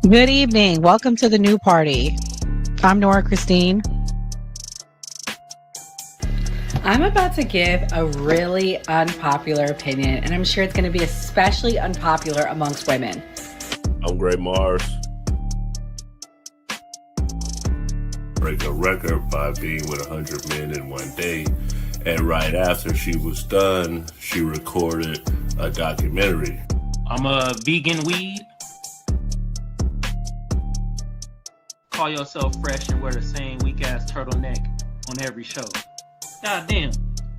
Good evening. Welcome to the new party. I'm Nora Christine. I'm about to give a really unpopular opinion, and I'm sure it's going to be especially unpopular amongst women. I'm Gray Mars. Break a record by being with 100 men in one day. And right after she was done, she recorded a documentary. I'm a vegan weed. Call yourself fresh and wear the same weak ass turtleneck on every show. Goddamn.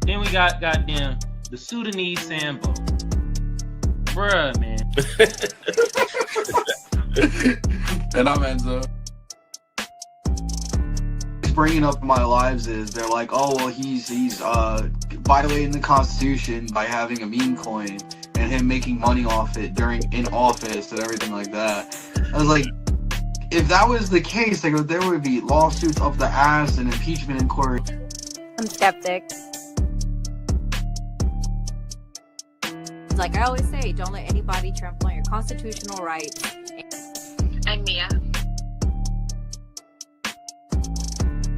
Then we got goddamn the Sudanese Sambo. Bruh, man. And I'm Enzo. Bringing up in my lives is they're like, oh well, he's violating the Constitution by having a meme coin and him making money off it in office and everything like that. I was like, if that was the case, like there would be lawsuits up the ass and impeachment in court. I'm skeptic. Like I always say, don't let anybody trample on your constitutional rights. I'm Mia.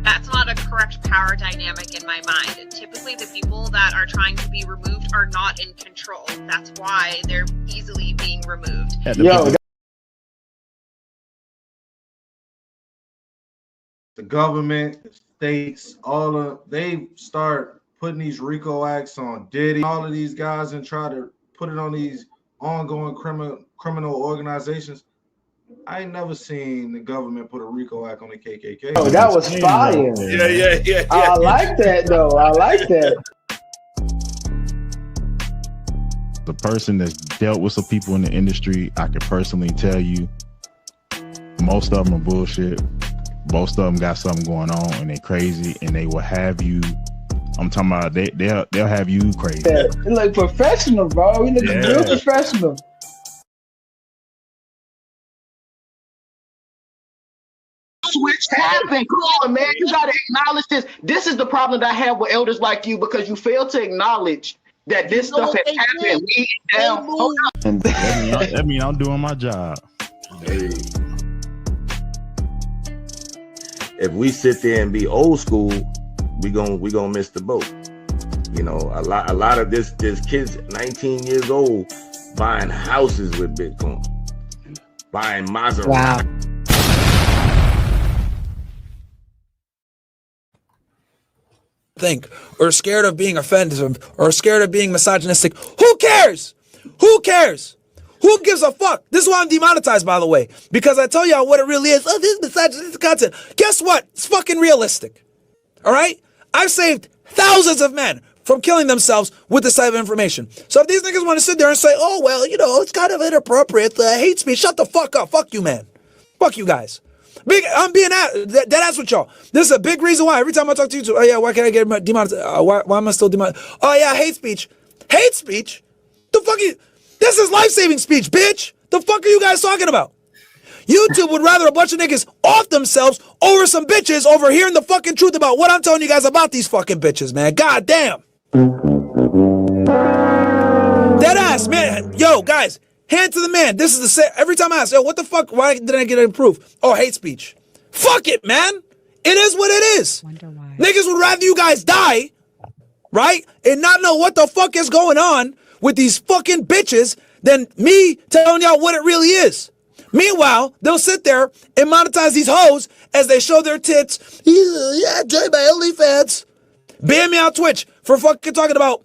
That's not a correct power dynamic in my mind. Typically, the people that are trying to be removed are not in control. That's why they're easily being removed. The government, states, they start putting these RICO acts on Diddy, all of these guys, and try to put it on these ongoing criminal organizations. I ain't never seen the government put a RICO act on the KKK. Oh, that was fire. Yeah. I like that, though. I like that. The person that's dealt with some people in the industry, I can personally tell you, most of them are bullshit. Most of them got something going on and they crazy, and they will have you. I'm talking about they'll have you crazy. Yeah, you look professional, bro. You look real professional. Switch happened. Come on, man. You gotta acknowledge this. This is the problem that I have with elders like you, because you fail to acknowledge that this stuff has happened. We down. That mean I'm doing my job. Hey. If we sit there and be old school, we gonna miss the boat. You know, a lot of this kids 19 years old buying houses with Bitcoin, buying Maserati. Wow. Think or scared of being offensive or scared of being misogynistic. Who cares? Who cares? Who gives a fuck? This is why I'm demonetized, by the way, because I tell y'all what it really is. Oh, this is misogynistic content. Guess what? It's fucking realistic. All right? I've saved thousands of men from killing themselves with this type of information. So if these niggas want to sit there and say, oh, well, you know, it's kind of inappropriate, hate speech, shut the fuck up. Fuck you, man. Fuck you guys. I'm being dead ass with y'all. This is a big reason why every time I talk to you, oh yeah, why can't I get demonetized? Why am I still demonetized? Oh yeah, hate speech. Hate speech? The fuck you? This is life-saving speech, bitch. The fuck are you guys talking about? YouTube would rather a bunch of niggas off themselves over some bitches over hearing the fucking truth about what I'm telling you guys about these fucking bitches, man. God damn. Dead ass, man. Yo, guys, hand to the man. This is the same. Every time I ask, yo, what the fuck? Why didn't I get it approved? Oh, hate speech. Fuck it, man. It is what it is. Wonder why. Niggas would rather you guys die, right? And not know what the fuck is going on with these fucking bitches than me telling y'all what it really is. Meanwhile, they'll sit there and monetize these hoes as they show their tits. Yeah, join my OnlyFans. Ban me on Twitch for fucking talking about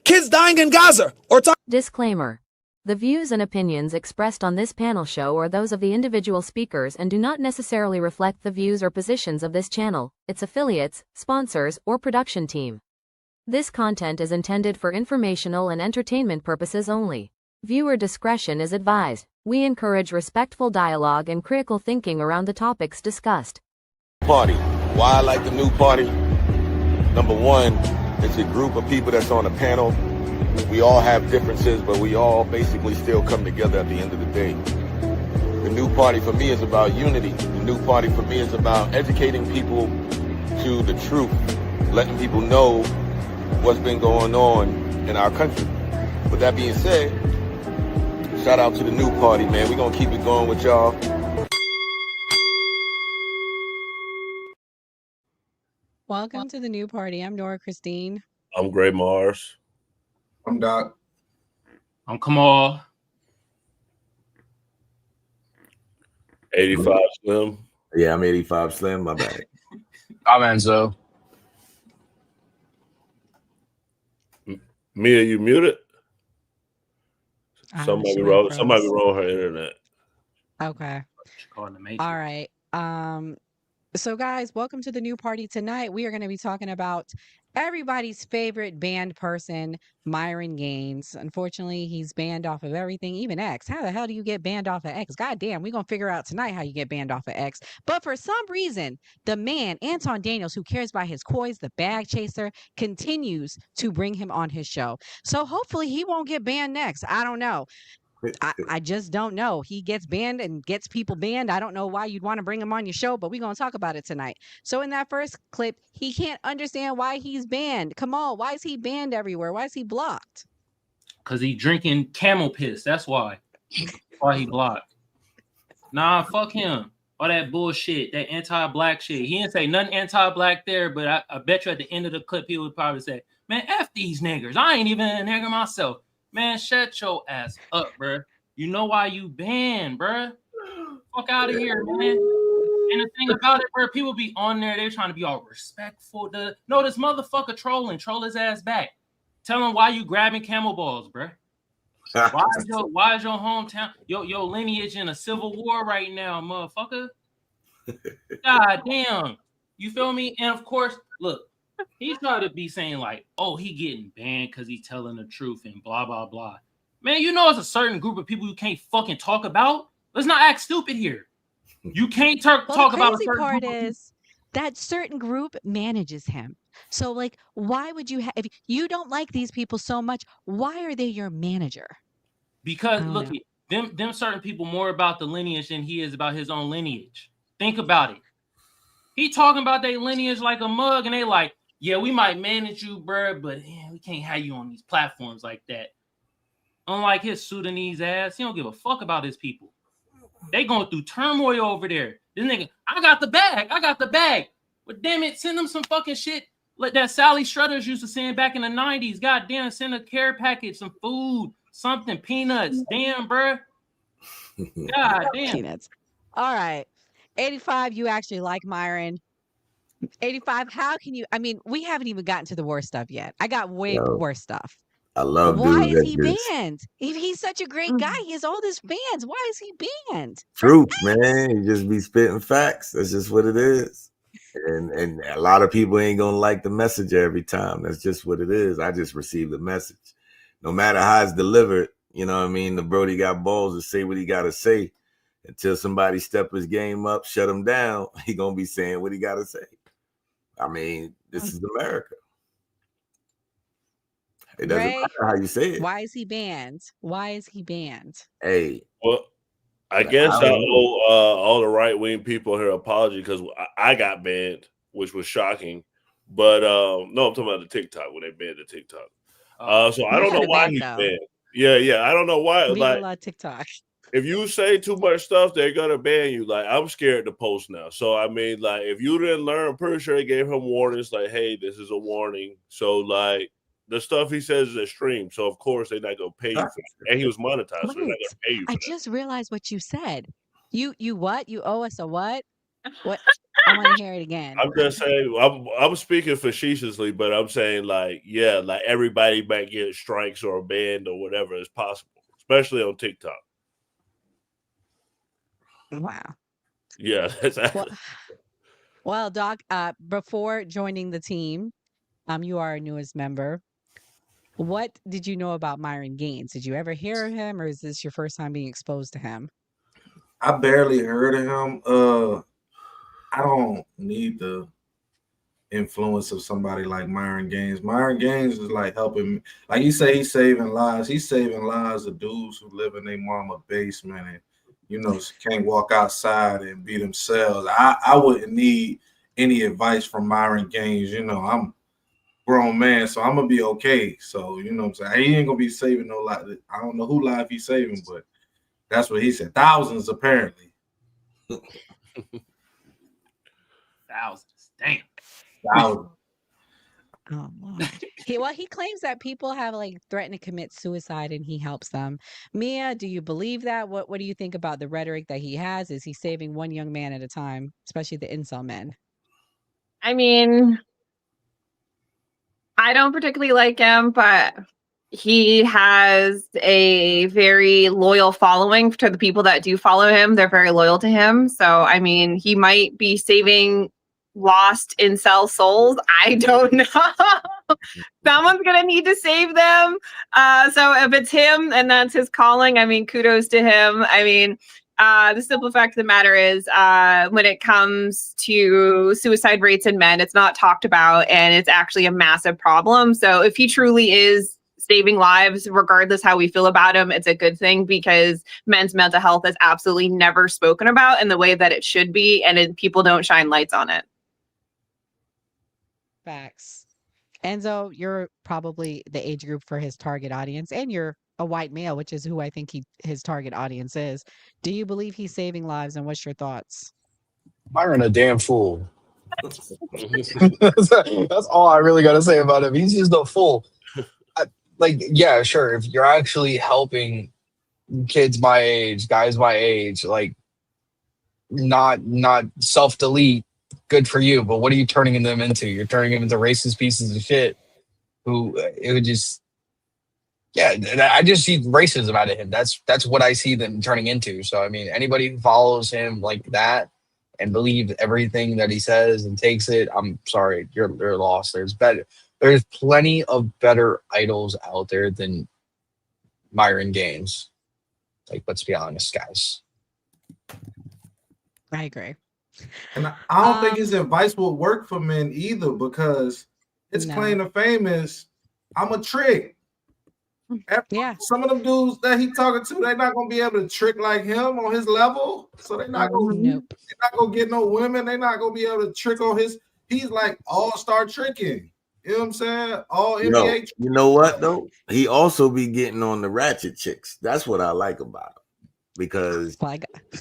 kids dying in Gaza or Disclaimer. The views and opinions expressed on this panel show are those of the individual speakers and do not necessarily reflect the views or positions of this channel, its affiliates, sponsors, or production team. This content is intended for informational and entertainment purposes only. Viewer discretion is advised. We encourage respectful dialogue and critical thinking around the topics discussed. Party. Why I like the new party? Number one, it's a group of people that's on a panel. We all have differences, but we all basically still come together at the end of the day. The new party for me is about unity. The new party for me is about educating people to the truth, letting people know what's been going on in our country. With that being said, shout out to the new party, man. We're going to keep it going with y'all. Welcome to the new party. I'm Nora Christine. I'm Gray Mars. I'm Doc. I'm Kamal. 85 Slim. Yeah, I'm 85 Slim. My bad. I'm Enzo. Mia, you muted? I'm Somebody sure wrote froze. her internet. Okay. Called the Matrix. All right. So guys, welcome to the new party. Tonight we are going to be talking about everybody's favorite banned person, Myron Gaines. Unfortunately, he's banned off of everything, even X. How the hell do you get banned off of X? God damn, we're going to figure out tonight how you get banned off of X. But for some reason, the man, Anton Daniels, who cares about his coins, the bag chaser, continues to bring him on his show. So hopefully he won't get banned next. I don't know. I just don't know. He gets banned and gets people banned. I don't know why you'd want to bring him on your show, but we're going to talk about it tonight. So in that first clip, he can't understand why he's banned. Kamal, why is he banned everywhere? Why is he blocked? Because he drinking camel piss. That's why. Why he blocked. Nah, fuck him. All that bullshit, that anti-black shit. He didn't say nothing anti-black there, but I bet you at the end of the clip, he would probably say, man, F these niggers. I ain't even a nigger myself. Man, shut your ass up, bruh. You know why you banned, bruh. Fuck out of here, man. And the thing about it, bruh, people be on there, they're trying to be all respectful. No, this motherfucker trolling. Troll his ass back. Tell him why you grabbing camel balls, bruh. Why is your hometown, your lineage in a civil war right now, motherfucker? God damn. You feel me? And of course, look, he's trying to be saying like, oh, he getting banned because he's telling the truth and blah, blah, blah. Man, you know it's a certain group of people you can't fucking talk about. Let's not act stupid here. You can't talk about a the crazy certain part group of is that certain group manages him. So like, why would you if you don't like these people so much, why are they your manager? Because look, them certain people more about the lineage than he is about his own lineage. Think about it. He talking about their lineage like a mug, and they like, yeah, we might manage you, bruh, but we can't have you on these platforms like that. Unlike his Sudanese ass, he don't give a fuck about his people. They going through turmoil over there. This nigga, I got the bag. But damn it, send them some fucking shit like that Sally Struthers used to send back in the 90s. God damn, send a care package, some food, something, peanuts. Damn, bruh. God damn. Peanuts. All right. 85, you actually like Myron. 85, how can you? I mean, we haven't even gotten to the worst stuff yet. I got way worse stuff. I love Why dudes is that he just banned? If he's such a great guy, he has all these fans. Why is he banned? truth, man. You just be spitting facts. That's just what it is. And a lot of people ain't gonna like the message every time. That's just what it is. I just received the message. No matter how it's delivered, you know what I mean? The Brody got balls to say what he gotta say. Until somebody step his game up, shut him down, he gonna be saying what he gotta say. I mean, this is America. It doesn't matter how you say it. Why is he banned? Why is he banned? Hey. Well, I guess I owe all the right-wing people here an apology because I got banned, which was shocking. But no, I'm talking about the TikTok when they banned the TikTok. So I don't know why he's banned. Yeah. I don't know why. Like TikTok. If you say too much stuff, they're gonna ban you. Like, I'm scared to post now. So I mean, like, if you didn't learn, I'm pretty sure they gave him warnings, like, hey, this is a warning. So like the stuff he says is extreme. So of course they're not gonna pay you for it. And he was monetized, so they're not gonna pay you for I that. just realized what you said. You what? You owe us a what? What? I want to hear it again. I'm just saying, I'm speaking facetiously, but I'm saying like, yeah, like everybody might get strikes or banned or whatever is possible, especially on TikTok. Wow. Yeah, exactly. Well, Doc, before joining the team, you are our newest member. What did you know about Myron Gaines? Did you ever hear of him, or is this your first time being exposed to him? I barely heard of him. I don't need the influence of somebody like Myron Gaines. Myron Gaines is like helping me. Like you say, he's saving lives. He's saving lives of dudes who live in their mama basement and, you know, can't walk outside and be themselves. I wouldn't need any advice from Myron Gaines. You know, I'm a grown man, so I'm going to be okay. So, you know what I'm saying? He ain't going to be saving no life. I don't know who life he's saving, but that's what he said. Thousands, apparently. Thousands. Damn. Doubt. Oh, Lord. He claims that people have like threatened to commit suicide and he helps them. Mia, do you believe that? What do you think about the rhetoric that he has? Is he saving one young man at a time, especially the incel men? I mean, I don't particularly like him, but he has a very loyal following to the people that do follow him. They're very loyal to him. So, I mean, he might be saving lost incel souls. I don't know. Someone's going to need to save them. So if it's him and that's his calling, I mean, kudos to him. I mean, the simple fact of the matter is when it comes to suicide rates in men, it's not talked about and it's actually a massive problem. So if he truly is saving lives, regardless how we feel about him, it's a good thing because men's mental health is absolutely never spoken about in the way that it should be, and people don't shine lights on it. Facts. Enzo, you're probably the age group for his target audience, and you're a white male, which is who I think his target audience is. Do you believe he's saving lives, and what's your thoughts? Myron a damn fool. That's all I really got to say about him. He's just a fool. Yeah, sure. If you're actually helping kids my age, guys my age, like not self-delete, good for you. But what are you turning them into? You're turning them into racist pieces of shit who it would just, yeah, I just see racism out of him. That's what I see them turning into. So, I mean, anybody who follows him like that and believes everything that he says and takes it, I'm sorry, you're lost. There's plenty of better idols out there than Myron Gaines. Like, let's be honest, guys. I agree. And I don't think his advice would work for men either because his claim to fame is, I'm a trick. Yeah. Some of them dudes that he talking to, they're not gonna be able to trick like him on his level. So they're not gonna get no women. They're not gonna be able to trick on his. He's like all-star tricking. You know what I'm saying? All NBA. You know what though? He also be getting on the ratchet chicks. That's what I like about him because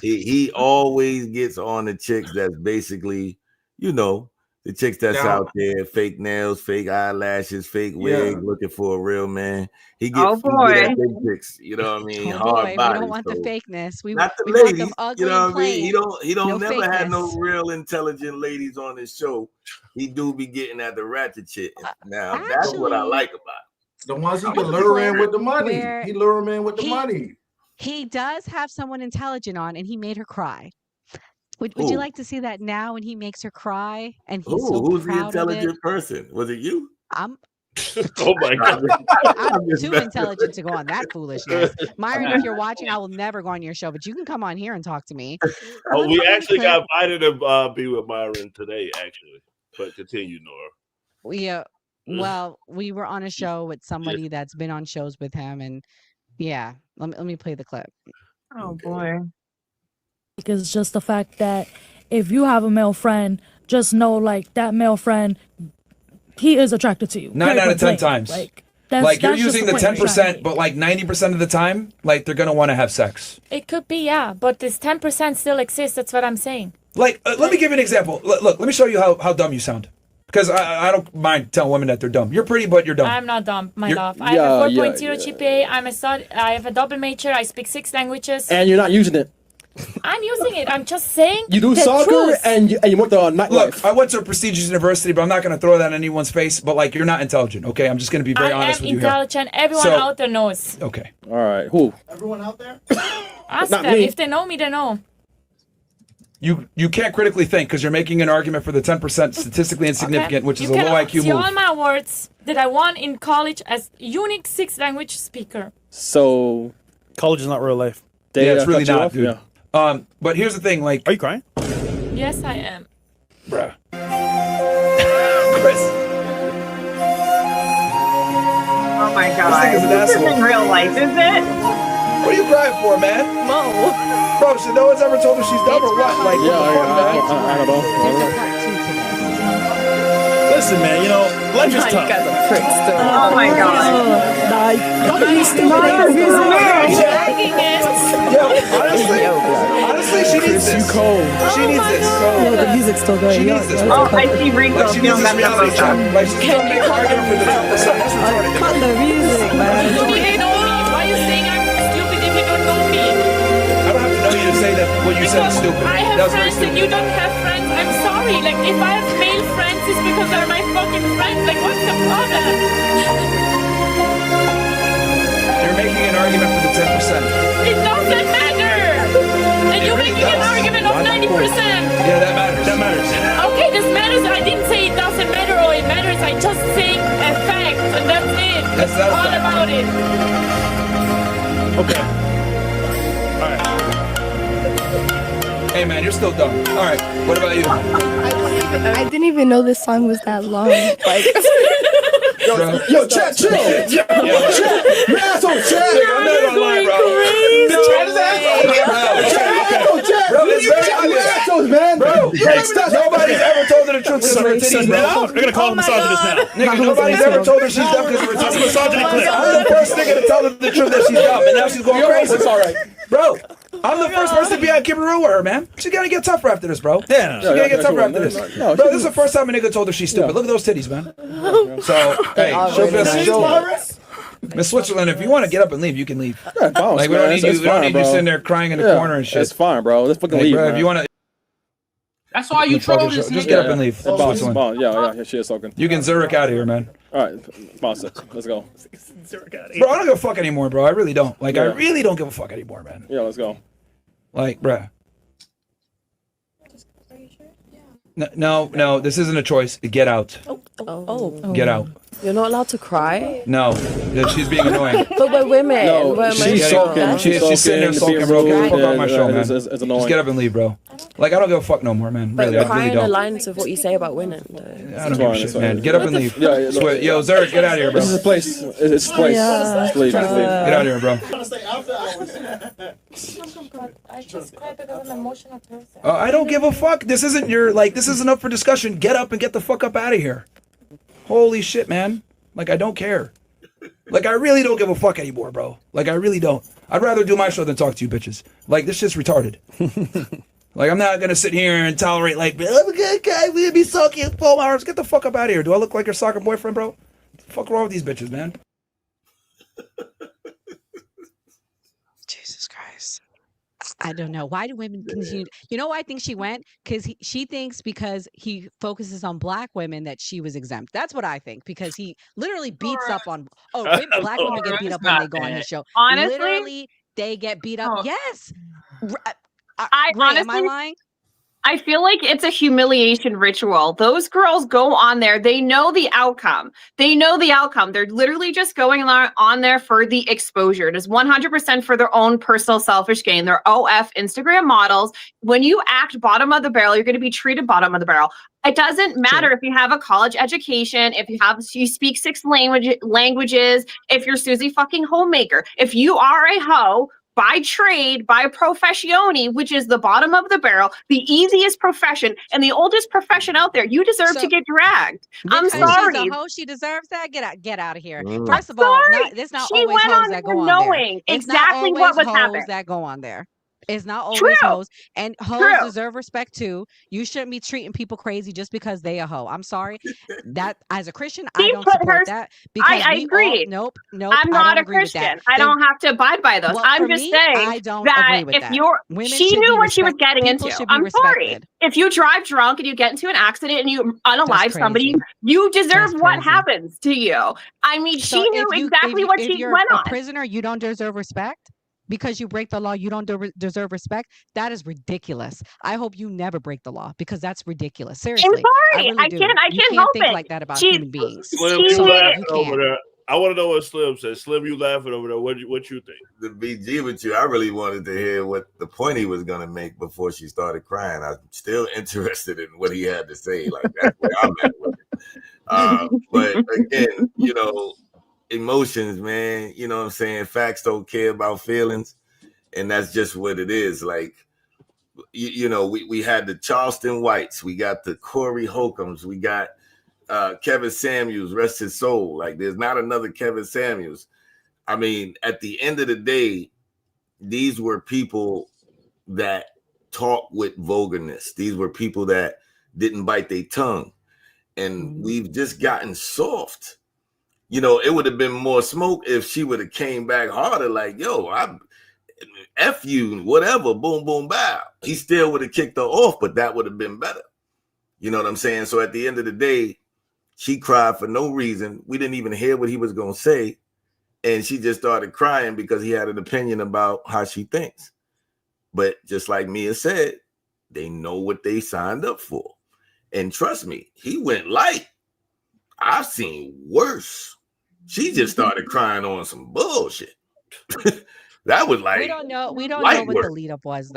he always gets on the chicks that's basically, you know, the chicks that's out there, fake nails, fake eyelashes, fake wig, looking for a real man. He gets big chicks, you know what I mean? Hard body. We don't want the fakeness. Not the we ladies, want them ugly you know and what I mean? plain. He don't never fakeness. have no real intelligent ladies on his show. He do be getting at the ratchet shit. Now that's what I like about it. The ones he can lure in with the money. He lure him in with the money. He does have someone intelligent on, and he made her cry. Would you like to see that now when he makes her cry? And he's who's the proud of it? intelligent person? Was it you? I'm Oh my God. I'm too intelligent to go on that foolishness. Myron, if you're watching, I will never go on your show, but you can come on here and talk to me. Oh, we actually got invited to be with Myron today, actually. But continue, Nora. Yeah. Well, we were on a show with somebody that's been on shows with him, and yeah, let me play the clip. Oh boy. It's just the fact that if you have a male friend, just know like that male friend, he is attracted to you. 9 out of 10 times. Like you're using the 10%, but like 90% of the time, like they're gonna want to have sex. It could be, yeah, but this 10% still exists. That's what I'm saying. Like, let me give you an example. Look, let me show you how dumb you sound. Because I don't mind telling women that they're dumb. You're pretty, but you're dumb. I'm not dumb, my love. I have a 4.0 GPA. I have a double major. I speak 6 languages. And you're not using it. I'm using it. I'm just saying. You do soccer and you went to nightlife. Look, I went to a prestigious university, but I'm not going to throw that in anyone's face. But like, you're not intelligent, okay? I'm just going to be very honest with you here. I am intelligent. Everyone out there knows. Okay. All right. Who? Everyone out there? Ask them. If they know me, they know. You can't critically think because you're making an argument for the 10% statistically insignificant, which is a low IQ see move. all my words that I won in college as unique 6 language speaker. So, college is not real life. Yeah, it's really not, dude. Yeah. But here's the thing, like... Are you crying? Yes, I am. Bruh. Chris. Oh my God. This isn't real life, is it? What are you crying for, man? No. Bro, so no one's ever told her she's dumb or what? Like, I don't know. Listen, man, you know, life is tough. You guys are pricks, though. Oh my God. Honestly, she needs this. She needs this. Yeah, the music's still going. She needs this. Oh, I see Rico Like she needs feeling this that reality check. stuff. Like she's trying to make an argument for the 10%. That's retarded. Cut the music, man. You don't know me. Why are you saying I'm stupid if you don't know me? I don't have to know you to say that what you said is stupid. I That have was very friends and stupid. you don't have friends. I'm sorry. Like, if I have male friends, it's because they're my fucking friends. Like, what's the problem? You're making an argument for the 10%. It doesn't matter. And you're making an argument of 90%. Yeah, that matters. That matters. Okay, this matters. I didn't say it doesn't matter or it matters. I just say a fact, and that's it. That's all about it. Okay. All right. Hey man, you're still dumb. All right. What about you? I didn't even know this song was that long. Like, Yo, chat, chill. Yo, chat. Your asshole, chat. I'm not gonna lie, bro. The chat is asshole. Bro, it's very obvious. Man. Bro, nobody's ever told her the truth because of her titties, bro. They're gonna call her misogynist now. Nigga, nobody's ever told her she's dumb because of her titties. That's a misogyny clip. I'm the first nigga to tell her the truth that she's dumb, and now she's going crazy. It's all right, bro. I'm the first person to be on keep it real with her, man. She's gonna get tougher after this, bro. Yeah, she's gonna get tougher after this. No, bro, this is the first time a nigga told her she's stupid. Look at those titties, man. So, hey, Miss Switzerland, if you want to get up and leave, you can leave. Yeah, bounce, like we don't man. need you. It's We don't fine, need you bro. sitting there crying in the Yeah, corner and shit. It's fine, bro. Let's fucking leave, bro. man. If you want to, That's why you troll this just nigga. get up and leave. Bounce, Switzerland. bounce. Yeah, she is talking. You can Zurich out of here, man. All right, bounce it. Let's go. Bro, I don't give a fuck anymore, bro. I really don't. Like, I Yeah. really don't give a fuck anymore, man. Yeah, let's go. Like, bruh. No, this isn't a choice. Get out. Oh. Get out. You're not allowed to cry? No, she's being annoying. But we're women. No, we're she's emotional. She's sitting there sulking, bro. Get the fuck off my show, man. It's Just annoying. get up and leave, bro. Like, I don't give a fuck no more, man. But Really, I crying really don't. aligns with what you say about women. I don't give a shit, man. Get up and leave. Yeah, Swear- Yo, Zurich, get out of here, bro. This is a place. It's a place. Yeah. Just leave. Just leave. Get out of here, bro. I just cry because I'm an emotional person. I don't give a fuck. This isn't this isn't up for discussion. Get up and get the fuck up out of here. Holy shit, man. Like, I don't care. Like, I really don't give a fuck anymore, bro. Like, I really don't. I'd rather do my show than talk to you bitches. Like, this shit's retarded. Like, I'm not gonna sit here and tolerate, like, I'm a good guy, we're gonna be sulky at 12 hours. Get the fuck up out of here. Do I look like your soccer boyfriend, bro? What the fuck wrong with these bitches, man? Jesus Christ. I don't know. Why do women continue? You know why I think she went? Because she thinks because he focuses on black women that she was exempt. That's what I think. Because he literally beats up on black women get beat up when they go on his show. Honestly? Literally, they get beat up. Oh. Yes. I Ray, honestly, am I lying? I feel like it's a humiliation ritual. Those girls go on there. They know the outcome. They're literally just going on there for the exposure. It is 100% for their own personal selfish gain. They're OF Instagram models. When you act bottom of the barrel, you're going to be treated bottom of the barrel. It doesn't matter if you have a college education, if you speak 6 languages, if you're Susie fucking Homemaker. If you are a hoe, by trade, by professione, which is the bottom of the barrel, the easiest profession and the oldest profession out there, you deserve to get dragged. I'm sorry. She's a hoe. She deserves that. Get out of here. Mm. First of I'm all, sorry. there's not She always went hoes on that there go on knowing there. It's exactly not what always was hoes happening. that go on there. It's not always True. hoes. And hoes True. deserve respect too. You shouldn't be treating people crazy just because they a hoe. I'm sorry. That as a Christian, I She don't put support her- that. Because I we agree. Nope. I'm I not don't a agree with that. Christian. I don't have to abide by those. Well, I'm for just me, saying I don't that agree with if that. you're, Women she should knew be what she was respect- getting people into. should be I'm sorry. respected. If you drive drunk and you get into an accident and you unalive somebody, crazy. you deserve That's what crazy. happens to you. I mean, So she knew exactly what if she you're went a on. prisoner, you don't deserve respect. Because you break the law, you don't deserve respect. That is ridiculous. I hope you never break the law because that's ridiculous. Seriously, sorry. really I do. can't You can't help think it. like that about She- human beings. Slim, She- you laughing you over can't. there. I want to know what Slim said. Slim, you laughing over there. What you think? To be G with you, I really wanted to hear what the point he was going to make before she started crying. I'm still interested in what he had to say. Like, that's where I'm at with it. But again, emotions, man, you know what I'm saying? Facts don't care about feelings. And that's just what it is. Like, we had the Charleston Whites. We got the Corey Holcombs. We got Kevin Samuels, rest his soul. Like, there's not another Kevin Samuels. I mean, at the end of the day, these were people that talk with vulgarness. These were people that didn't bite their tongue. And we've just gotten soft. You know, it would have been more smoke if she would have came back harder, like, yo, I F you, whatever, boom, boom, bow. He still would have kicked her off, but that would have been better. You know what I'm saying? So at the end of the day, she cried for no reason. We didn't even hear what he was going to say. And she just started crying because he had an opinion about how she thinks. But just like Mia said, they know what they signed up for. And trust me, he went light. I've seen worse. She just started crying on some bullshit. That was like, we don't know what the lead up was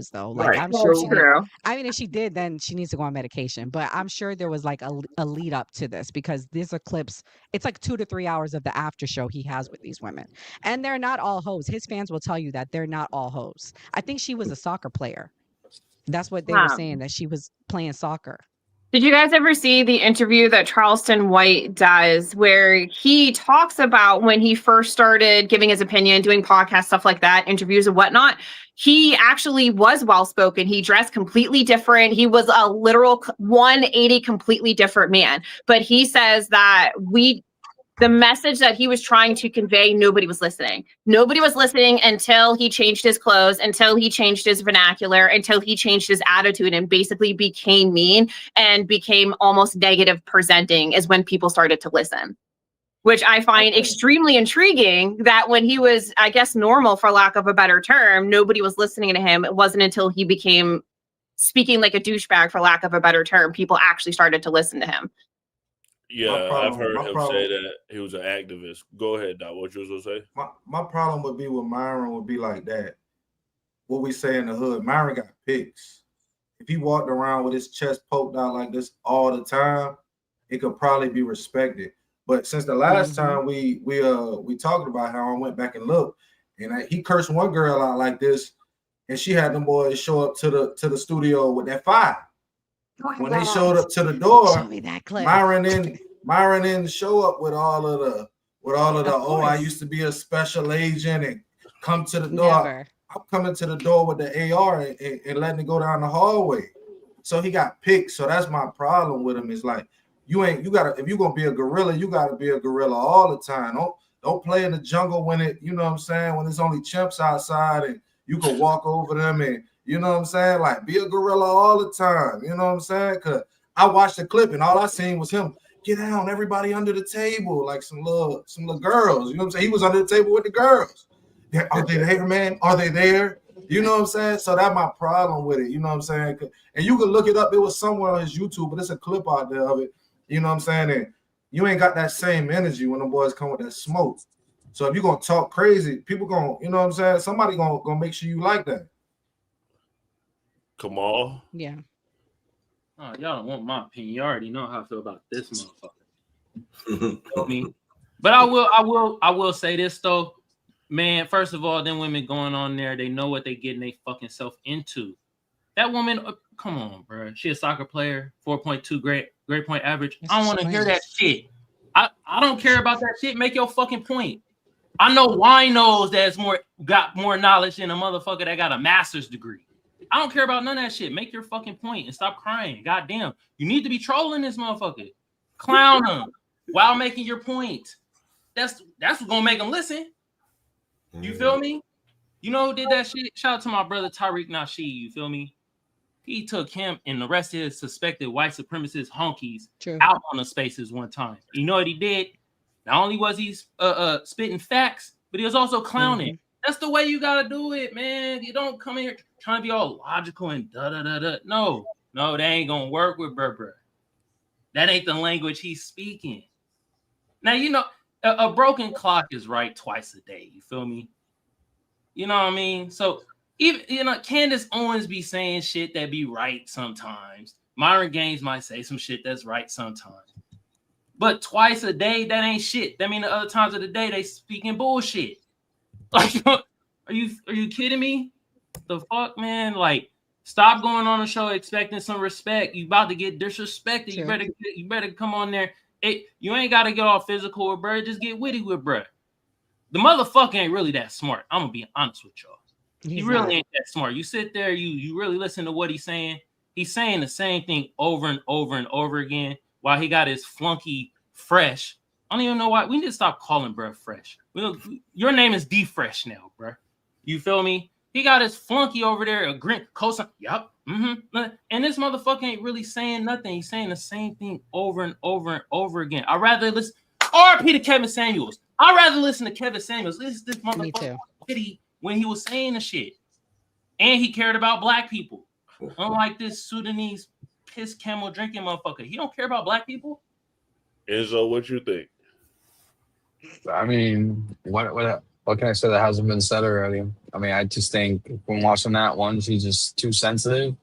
though. Like right. I'm sure she did. True. I mean, if she did, then she needs to go on medication. But I'm sure there was like a lead up to this because these are clips. It's like 2 to 3 hours of the after show he has with these women, and they're not all hoes. His fans will tell you that they're not all hoes. I think she was a soccer player. That's what they were saying, that she was playing soccer. Did you guys ever see the interview that Charleston White does where he talks about when he first started giving his opinion, doing podcasts, stuff like that, interviews and whatnot? He actually was well-spoken. He dressed completely different. He was a literal 180 completely different man. But he says that the message that he was trying to convey, nobody was listening. Nobody was listening until he changed his clothes, until he changed his vernacular, until he changed his attitude and basically became mean and became almost negative presenting is when people started to listen, which I find extremely intriguing that when he was, I guess, normal, for lack of a better term, nobody was listening to him. It wasn't until he became speaking like a douchebag, for lack of a better term, people actually started to listen to him. Yeah, I've heard him say that he was an activist. Go ahead, Doc. What you was gonna say? My problem would be with Myron would be like that. What we say in the hood, Myron got pics. If he walked around with his chest poked out like this all the time, it could probably be respected. But since the last time we talked about how I went back and looked, and he cursed one girl out like this, and she had them boys show up to the studio with that fire. When they showed up to the door, Show me that clip. Myron didn't show up with all of the oh, I used to be a special agent and come to the door. Never. I'm coming to the door with the AR and letting it go down the hallway. So he got picked. So that's my problem with him. Is like if you're gonna be a gorilla, you gotta be a gorilla all the time. Don't play in the jungle when it, you know what I'm saying, when there's only chimps outside and you can walk over them and you know what I'm saying? Like, be a gorilla all the time. You know what I'm saying? Because I watched the clip and all I seen was him get down, everybody under the table, like some little girls. You know what I'm saying? He was under the table with the girls. Are they there, man? Are they there? You know what I'm saying? So that's my problem with it. You know what I'm saying? And you can look it up. It was somewhere on his YouTube, but it's a clip out there of it. You know what I'm saying? And you ain't got that same energy when the boys come with that smoke. So if you're going to talk crazy, people going to, you know what I'm saying? Somebody going to make sure you like that. Kamal? Yeah. Oh, y'all don't want my opinion. You already know how I feel about this motherfucker. But I will say this though, man. First of all, them women going on there, they know what they getting they fucking self into. That woman, come on, bro. She a soccer player, 4.2 grade point average. I don't want to hear that shit. I don't care about that shit. Make your fucking point. I know winos that's got more knowledge than a motherfucker that got a master's degree. I don't care about none of that shit. Make your fucking point and stop crying. Goddamn. You need to be trolling this motherfucker. Clown him while making your point. That's what's gonna make them listen. You feel me? You know who did that shit? Shout out to my brother Tariq Nasheed. You feel me? He took him and the rest of his suspected white supremacist honkies out on the spaces one time. You know what he did? Not only was he spitting facts, but he was also clowning. That's the way you gotta do it, man. You don't come in here trying to be all logical and da-da-da-da. No, that ain't gonna work with Burr. That ain't the language he's speaking. Now, you know, a broken clock is right twice a day. You feel me? You know what I mean? So, even, you know, Candace Owens be saying shit that be right sometimes. Myron Gaines might say some shit that's right sometimes. But twice a day, that ain't shit. That mean the other times of the day, they speaking bullshit. Like, are you kidding me? The fuck, man? Like, stop going on the show expecting some respect. You about to get disrespected. Sure. You better come on there. You ain't got to get all physical with bruh. Just get witty with bruh. The motherfucker ain't really that smart. I'm gonna be honest with y'all. He He's really not. ain't that smart. You sit there, you really listen to what he's saying. He's saying the same thing over and over and over again while he got his flunky Fresh. I don't even know why. We need to stop calling bruh Fresh. Your name is D Fresh now, bruh. You feel me? He got his flunky over there, a grin, cosign. Yup. Mm-hmm. And this motherfucker ain't really saying nothing. He's saying the same thing over and over and over again. I'd rather listen. RP to Kevin Samuels. I'd rather listen to Kevin Samuels. This motherfucker pity when he was saying the shit. And he cared about black people. Unlike this Sudanese piss camel drinking motherfucker. He don't care about black people. Enzo, what you think? I mean, what can I say that hasn't been said already? I mean, I just think when watching that one, she's just too sensitive.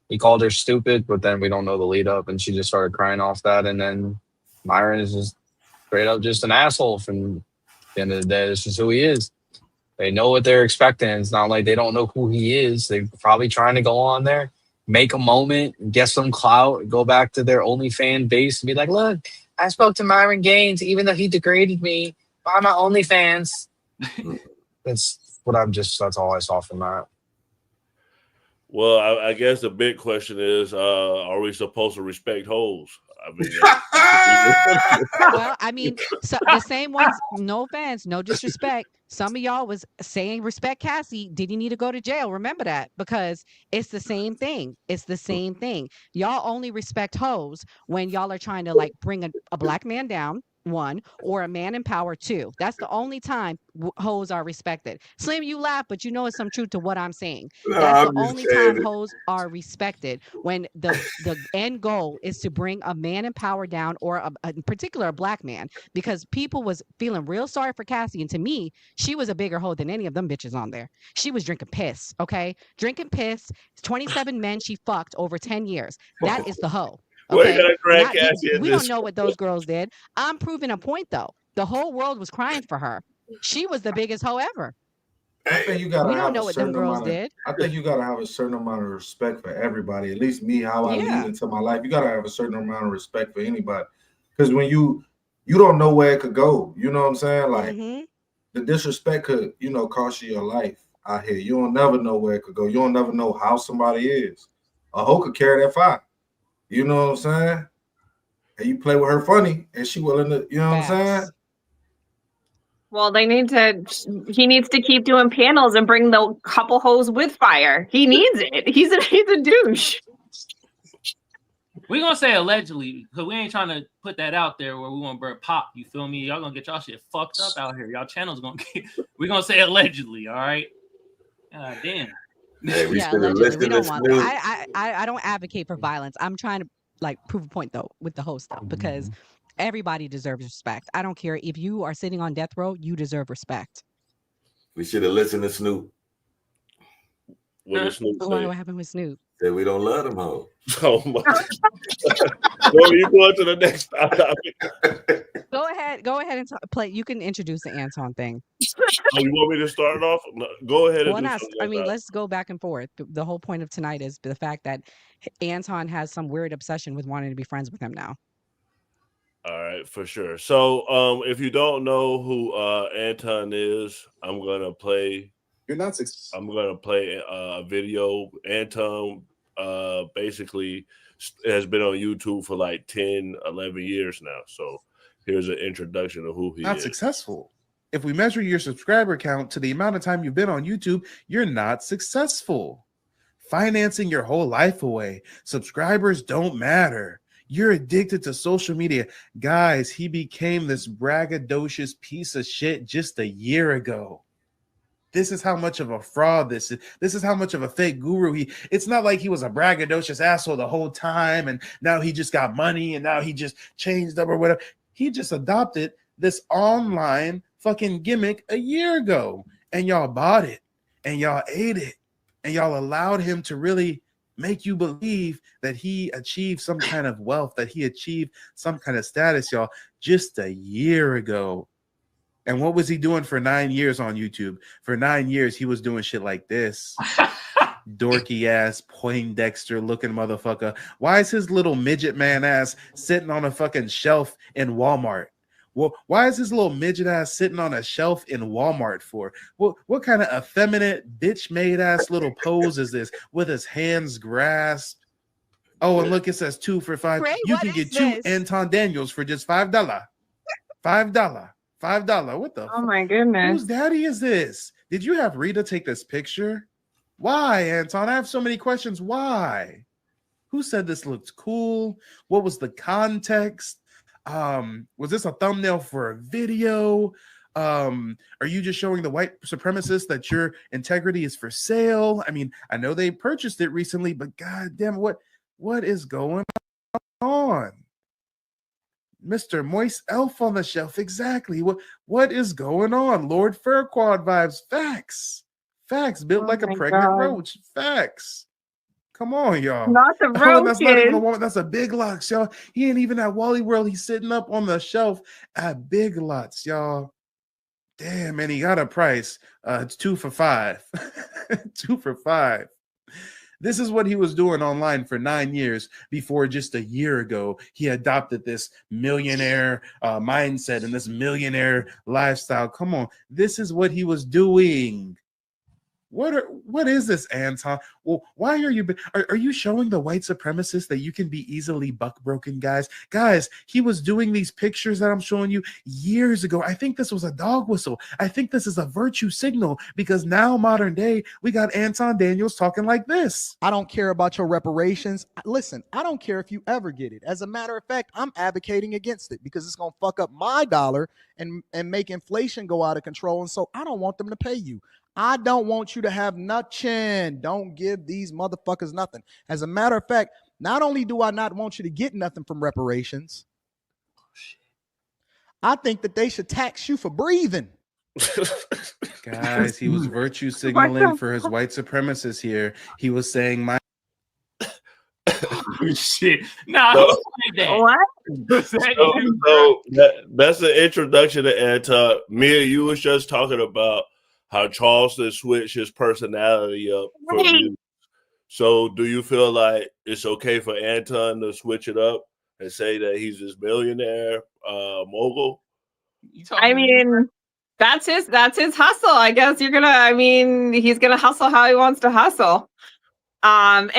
He called her stupid, but then we don't know the lead up, and she just started crying off that. And then Myron is just straight up just an asshole. From the end of the day, this is who he is. They know what they're expecting. It's not like they don't know who he is. They're probably trying to go on there, make a moment, get some clout, go back to their OnlyFans base and be like, look, I spoke to Myron Gaines, even though he degraded me. Buy my OnlyFans. That's all I saw from that. Well, I guess the big question is, are we supposed to respect hoes? I mean, Well, I mean, so the same ones, no offense, no disrespect. Some of y'all was saying respect Cassie. Did he need to go to jail? Remember that, because it's the same thing. It's the same thing. Y'all only respect hoes when y'all are trying to like bring a black man down, one, or a man in power, two. That's the only time hoes are respected. Slim, you laugh, but you know it's some truth to what I'm saying. No, That's the I'm just only saying time it. hoes are respected, when the end goal is to bring a man in power down, or in particular a black man, because people was feeling real sorry for Cassie, and to me, she was a bigger hoe than any of them bitches on there. She was drinking piss, okay? Drinking piss. 27 men she fucked over 10 years. That is the hoe. Okay, we don't know what those girls did. I'm proving a point though. The whole world was crying for her. She was the biggest hoe ever. I think you gotta We don't have know a what them certain girls amount of. did. I think you gotta have a certain amount of respect for everybody. At least me, how I lead into my life. You gotta have a certain amount of respect for anybody, because when you don't know where it could go. You know what I'm saying? Like the disrespect could, cost you your life out here. You don't never know where it could go. You don't never know how somebody is. A hoe could carry that fire. You know what I'm saying? And you play with her funny, and she willing to. You know what I'm saying? Well, he needs to keep doing panels and bring the couple hoes with fire. He needs it. He's a douche. We're gonna say allegedly, because we ain't trying to put that out there where we want to burn pop. You feel me? Y'all gonna get y'all shit fucked up out here. Y'all channel's gonna get. We're gonna say allegedly, all right? God damn. Hey, we Yeah, should have allegedly. We listened don't to want Snoop. that. I don't advocate for violence. I'm trying to like prove a point though with the host stuff, because everybody deserves respect. I don't care if you are sitting on death row, you deserve respect. We should have listened to Snoop. What did Snoop say? What happened with Snoop? Said we don't love them hoes. Oh my God. Well, you go to the next topic. Go ahead and play. You can introduce the Anton thing. Oh, you want me to start it off? No, go ahead and Well, do not. something. I mean, let's go back and forth. The whole point of tonight is the fact that Anton has some weird obsession with wanting to be friends with him now. All right, for sure. So, if you don't know who Anton is, I'm gonna play. I'm gonna play a video. Anton basically has been on YouTube for like 10, 11 years now. So here's an introduction of who he not is. Successful. If we measure your subscriber count to the amount of time you've been on YouTube, you're not successful. Financing your whole life away. Subscribers don't matter. You're addicted to social media. Guys, he became this braggadocious piece of shit just a year ago. This is how much of a fraud this is. This is how much of a fake guru it's not like he was a braggadocious asshole the whole time and now he just got money and now he just changed up or whatever. He just adopted this online fucking gimmick a year ago, and y'all bought it and y'all ate it and y'all allowed him to really make you believe that he achieved some kind of wealth, that he achieved some kind of status, y'all, just a year ago. And what was he doing for 9 years on YouTube? For 9 years, he was doing shit like this. Dorky ass, Poindexter looking motherfucker. Why is his little midget man ass sitting on a fucking shelf in Walmart? Well, why is this little midget ass sitting on a shelf in Walmart for? What kind of effeminate, bitch made ass little pose is this with his hands grasped? Oh, and look, it says 2 for $5. Ray, You what can is get 2 this? Anton Daniels for just $5. $5. What the? Oh my goodness. Whose daddy is this? Did you have Rita take this picture? Why, Anton? I have so many questions. Why? Who said this looks cool? What was the context? Was this a thumbnail for a video? Are you just showing the white supremacists that your integrity is for sale? I mean, I know they purchased it recently, but goddamn, what is going on? Mr. Moist Elf on the shelf, exactly. What is going on? Lord Furquad vibes, facts, built like a pregnant roach, facts. Come on, y'all. Not the Oh, and that's not even a roaches. woman. That's a Big Lots, y'all. He ain't even at Wally World. He's sitting up on the shelf at Big Lots, y'all. Damn, man, he got a price. It's 2 for $5. 2 for $5. This is what he was doing online for 9 years before just a year ago he adopted this millionaire mindset and this millionaire lifestyle. Come on, this is what he was doing. What is this, Anton? Well, why are you showing the white supremacists that you can be easily buck-broken, guys? Guys, he was doing these pictures that I'm showing you years ago. I think this was a dog whistle. I think this is a virtue signal because now, modern day, we got Anton Daniels talking like this. I don't care about your reparations. Listen, I don't care if you ever get it. As a matter of fact, I'm advocating against it because it's going to fuck up my dollar and make inflation go out of control. And so I don't want them to pay you. I don't want you to have nothing. Don't give these motherfuckers nothing. As a matter of fact, not only do I not want you to get nothing from reparations, I think that they should tax you for breathing. Guys, he was virtue signaling for his white supremacists here. He was saying my shit. Nah, So- who said that? What? That's the introduction to Anton. Me and you was just talking about how Charleston switched his personality up for Right. you. So do you feel like it's okay for Anton to switch it up and say that he's this millionaire mogul? I mean, that's his hustle. I guess he's gonna hustle how he wants to hustle. And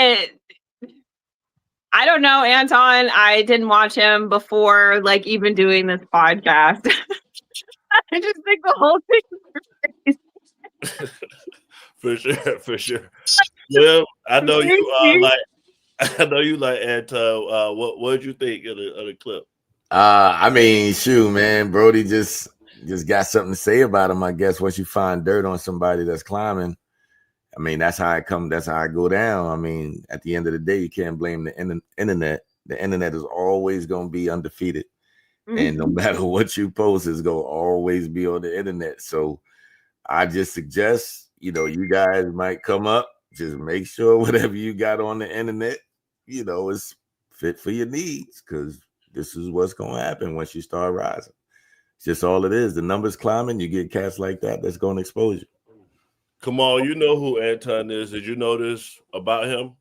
I don't know, Anton. I didn't watch him before, like, even doing this podcast. I just think the whole thing is For sure. Yeah, I know you like Anton. What did you think of the clip? I mean, shoot, man, Brody just got something to say about him. I guess once you find dirt on somebody that's climbing, I mean, that's how it come. That's how I go down. I mean, at the end of the day, you can't blame the internet. The internet is always going to be undefeated, and no matter what you post, it's going to always be on the internet. So I just suggest, you guys might come up. Just make sure whatever you got on the internet, is fit for your needs, because this is what's going to happen once you start rising. It's just all it is. The numbers climbing, you get cats like that's going to expose you. Kamal, you know who Anton is. Did you know this about him?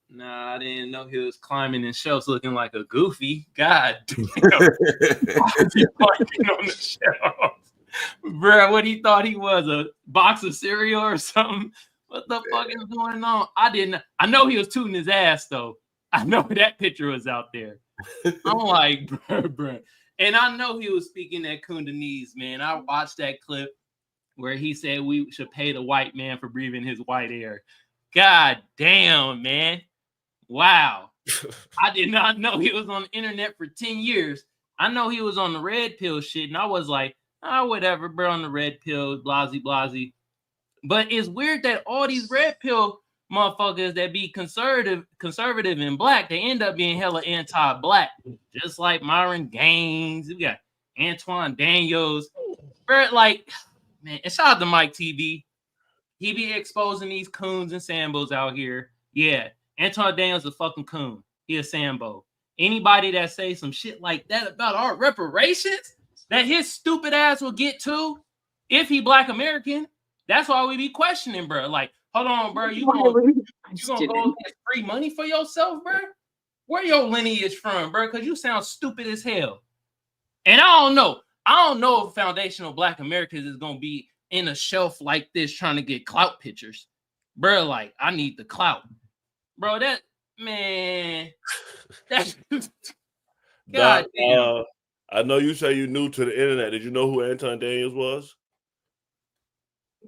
Nah, I didn't know he was climbing in shelves looking like a goofy. God damn. Why is he climbing on the shelf? Bro, what he thought he was, a box of cereal or something? What the fuck is going on? I know he was tooting his ass though. I know that picture was out there. I'm like, bro. And I know he was speaking that Kundanese, man. I watched that clip where he said we should pay the white man for breathing his white air. God damn, man. Wow. I did not know he was on the internet for 10 years. I know he was on the red pill shit, and I was like, whatever, bro, on the red pill, blasey. But it's weird that all these red pill motherfuckers that be conservative and black, they end up being hella anti-black. Just like Myron Gaines, we got Anton Daniels. Bro, like, man, and shout out to Mike TV. He be exposing these coons and sambos out here. Yeah, Anton Daniels a fucking coon. He a sambo. Anybody that say some shit like that about our reparations that his stupid ass will get to if he Black American, that's why we be questioning, bro. Like, hold on, bro. You gonna go get free money for yourself, bro? Where your lineage from, bro? Because you sound stupid as hell. And I don't know if foundational Black Americans is gonna be in a shelf like this trying to get clout pictures, bro. Like, I need the clout, bro. That man, that's God Doc, damn. I know you say you're new to the internet. Did you know who Anton Daniels was?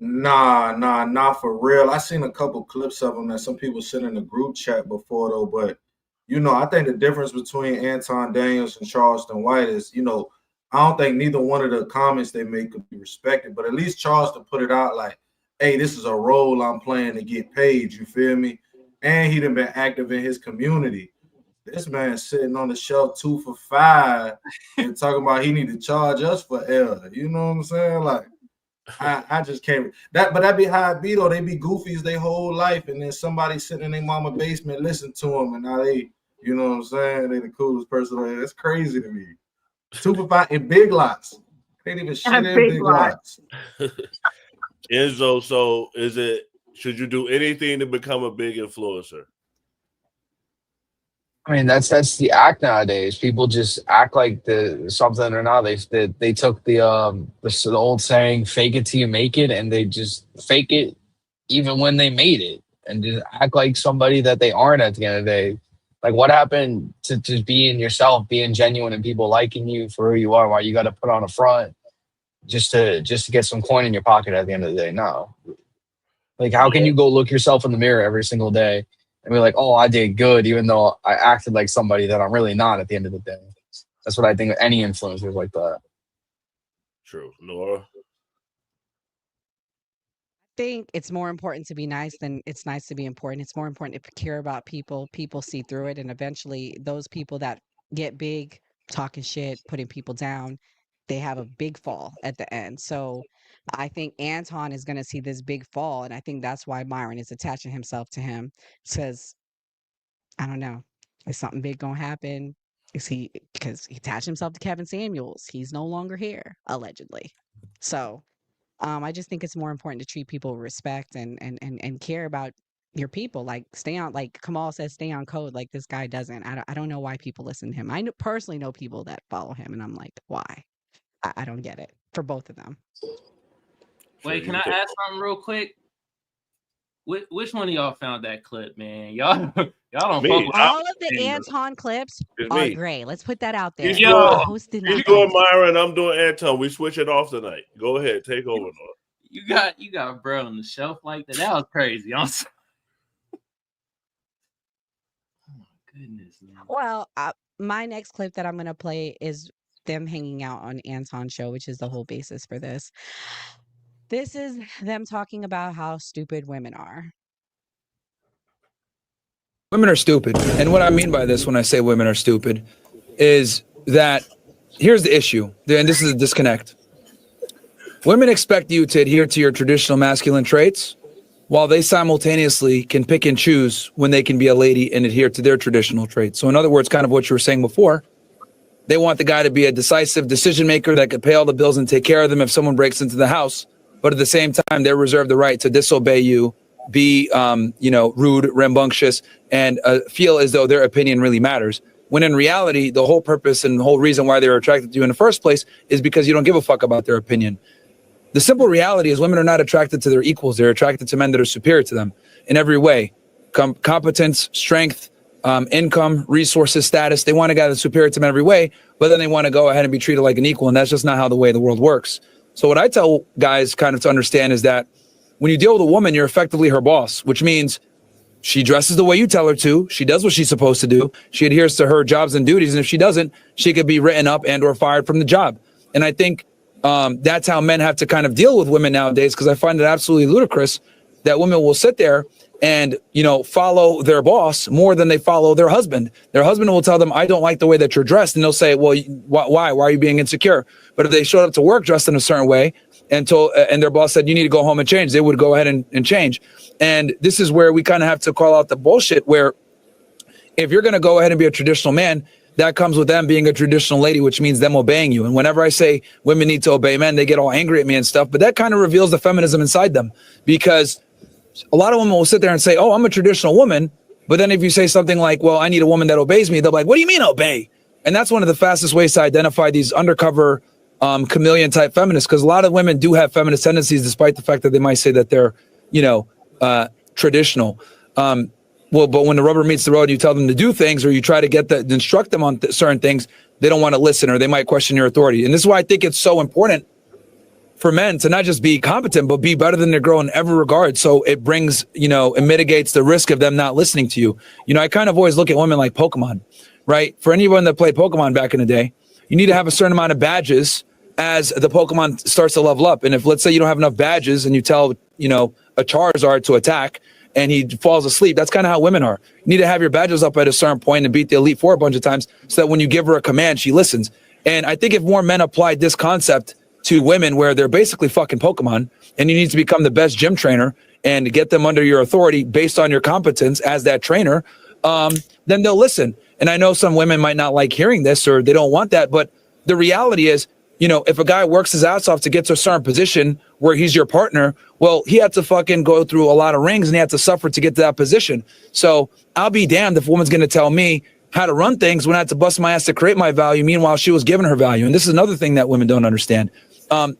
Nah, not for real. I seen a couple clips of him that some people sent in the group chat before though, but I think the difference between Anton Daniels and Charleston White is, I don't think neither one of the comments they make could be respected, but at least Charleston put it out like, hey, this is a role I'm playing to get paid, you feel me? And he done been active in his community. This man sitting on the shelf 2 for $5 and talking about he need to charge us for L. You know what I'm saying? Like, I just can't. But that be how it be though. They be goofies their whole life, and then somebody sitting in their mama basement listen to them, and now they, you know what I'm saying? They the coolest person. That's crazy to me. 2 for $5 in Big Lots. They ain't even shit in Big Lots. Enzo, so should you do anything to become a big influencer? I mean, that's the act nowadays. People just act like something or not. They took the old saying, "Fake it till you make it," and they just fake it even when they made it, and just act like somebody that they aren't at the end of the day. Like, what happened to just being yourself, being genuine, and people liking you for who you are? Why you got to put on a front just to get some coin in your pocket at the end of the day? No. Like, how can you go look yourself in the mirror every single day and be like, oh, I did good, even though I acted like somebody that I'm really not at the end of the day? That's what I think of any influencers like that. True. Nora? I think it's more important to be nice than it's nice to be important. It's more important to care about people. People see through it, and eventually those people that get big, talking shit, putting people down, they have a big fall at the end. So I think Anton is going to see this big fall, and I think that's why Myron is attaching himself to him. Says, I don't know, is something big going to happen? Because he attached himself to Kevin Samuels. He's no longer here, allegedly. So I just think it's more important to treat people with respect and care about your people. Like, stay on, like Kamal says, stay on code. Like, this guy doesn't. I don't know why people listen to him. I personally know people that follow him, and I'm like, why? I don't get it for both of them. Wait, can I ask something real quick? Which one of y'all found that clip, man? Y'all don't fuck with all of the Anton clips are great. Let's put that out there. He's doing Myron. I'm doing Anton. We switch it off tonight. Go ahead, take over. Nora. You got bro on the shelf like that. That was crazy. Oh my goodness, man. Well, my next clip that I'm gonna play is them hanging out on Anton's show, which is the whole basis for this. This is them talking about how stupid women are. Women are stupid. And what I mean by this when I say women are stupid is that here's the issue, and this is a disconnect. Women expect you to adhere to your traditional masculine traits while they simultaneously can pick and choose when they can be a lady and adhere to their traditional traits. So in other words, kind of what you were saying before, they want the guy to be a decisive decision maker that could pay all the bills and take care of them if someone breaks into the house. But at the same time, they're reserved the right to disobey you, be, rude, rambunctious, and feel as though their opinion really matters. When in reality, the whole purpose and the whole reason why they're attracted to you in the first place is because you don't give a fuck about their opinion. The simple reality is women are not attracted to their equals. They're attracted to men that are superior to them in every way. Competence, strength, income, resources, status. They want a guy that's superior to them in every way, but then they want to go ahead and be treated like an equal. And that's just not how the way the world works. So what I tell guys kind of to understand is that when you deal with a woman, you're effectively her boss, which means she dresses the way you tell her to. She does what she's supposed to do. She adheres to her jobs and duties. And if she doesn't, she could be written up and or fired from the job. And I think that's how men have to kind of deal with women nowadays, because I find it absolutely ludicrous that women will sit there and, follow their boss more than they follow their husband. Their husband will tell them, I don't like the way that you're dressed. And they'll say, well, why? Why are you being insecure? But if they showed up to work dressed in a certain way and their boss said, you need to go home and change, they would go ahead and change. And this is where we kind of have to call out the bullshit, where if you're going to go ahead and be a traditional man, that comes with them being a traditional lady, which means them obeying you. And whenever I say women need to obey men, they get all angry at me and stuff. But that kind of reveals the feminism inside them, because a lot of women will sit there and say, oh, I'm a traditional woman. But then if you say something like, well, I need a woman that obeys me, they're like, what do you mean obey? And that's one of the fastest ways to identify these undercover chameleon type feminists, because a lot of women do have feminist tendencies, despite the fact that they might say that they're, traditional. But when the rubber meets the road, you tell them to do things, or you try to instruct them on certain things, they don't want to listen, or they might question your authority. And this is why I think it's so important for men to not just be competent, but be better than their girl in every regard. So it brings, it mitigates the risk of them not listening to you. I kind of always look at women like Pokemon, right? For anyone that played Pokemon back in the day, you need to have a certain amount of badges as the Pokemon starts to level up. And if, let's say, you don't have enough badges and you tell, a Charizard to attack and he falls asleep, that's kind of how women are. You need to have your badges up at a certain point and beat the Elite Four a bunch of times so that when you give her a command, she listens. And I think if more men applied this concept to women, where they're basically fucking Pokemon, and you need to become the best gym trainer and get them under your authority based on your competence as that trainer, then they'll listen. And I know some women might not like hearing this, or they don't want that, but the reality is, if a guy works his ass off to get to a certain position where he's your partner, well, he had to fucking go through a lot of rings and he had to suffer to get to that position. So I'll be damned if a woman's going to tell me how to run things when I had to bust my ass to create my value. Meanwhile, she was giving her value. And this is another thing that women don't understand.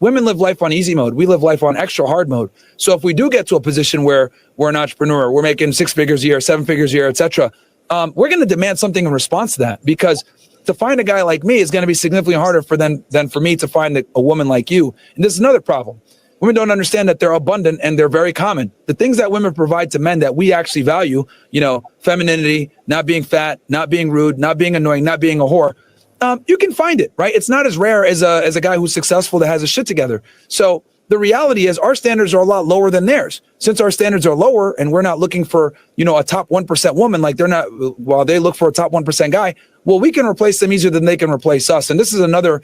Women live life on easy mode. We live life on extra hard mode. So if we do get to a position where we're an entrepreneur, we're making 6 figures a year, 7 figures a year, etc., we're going to demand something in response to that, because to find a guy like me is going to be significantly harder than for me to find a woman like you. And this is another problem. Women don't understand that they're abundant and they're very common. The things that women provide to men that we actually value, femininity, not being fat, not being rude, not being annoying, not being a whore, you can find it, right? It's not as rare as a guy who's successful that has his shit together. So the reality is our standards are a lot lower than theirs. Since our standards are lower and we're not looking for, a top 1% woman, like they're not, while they look for a top 1% guy, well, we can replace them easier than they can replace us. And this is another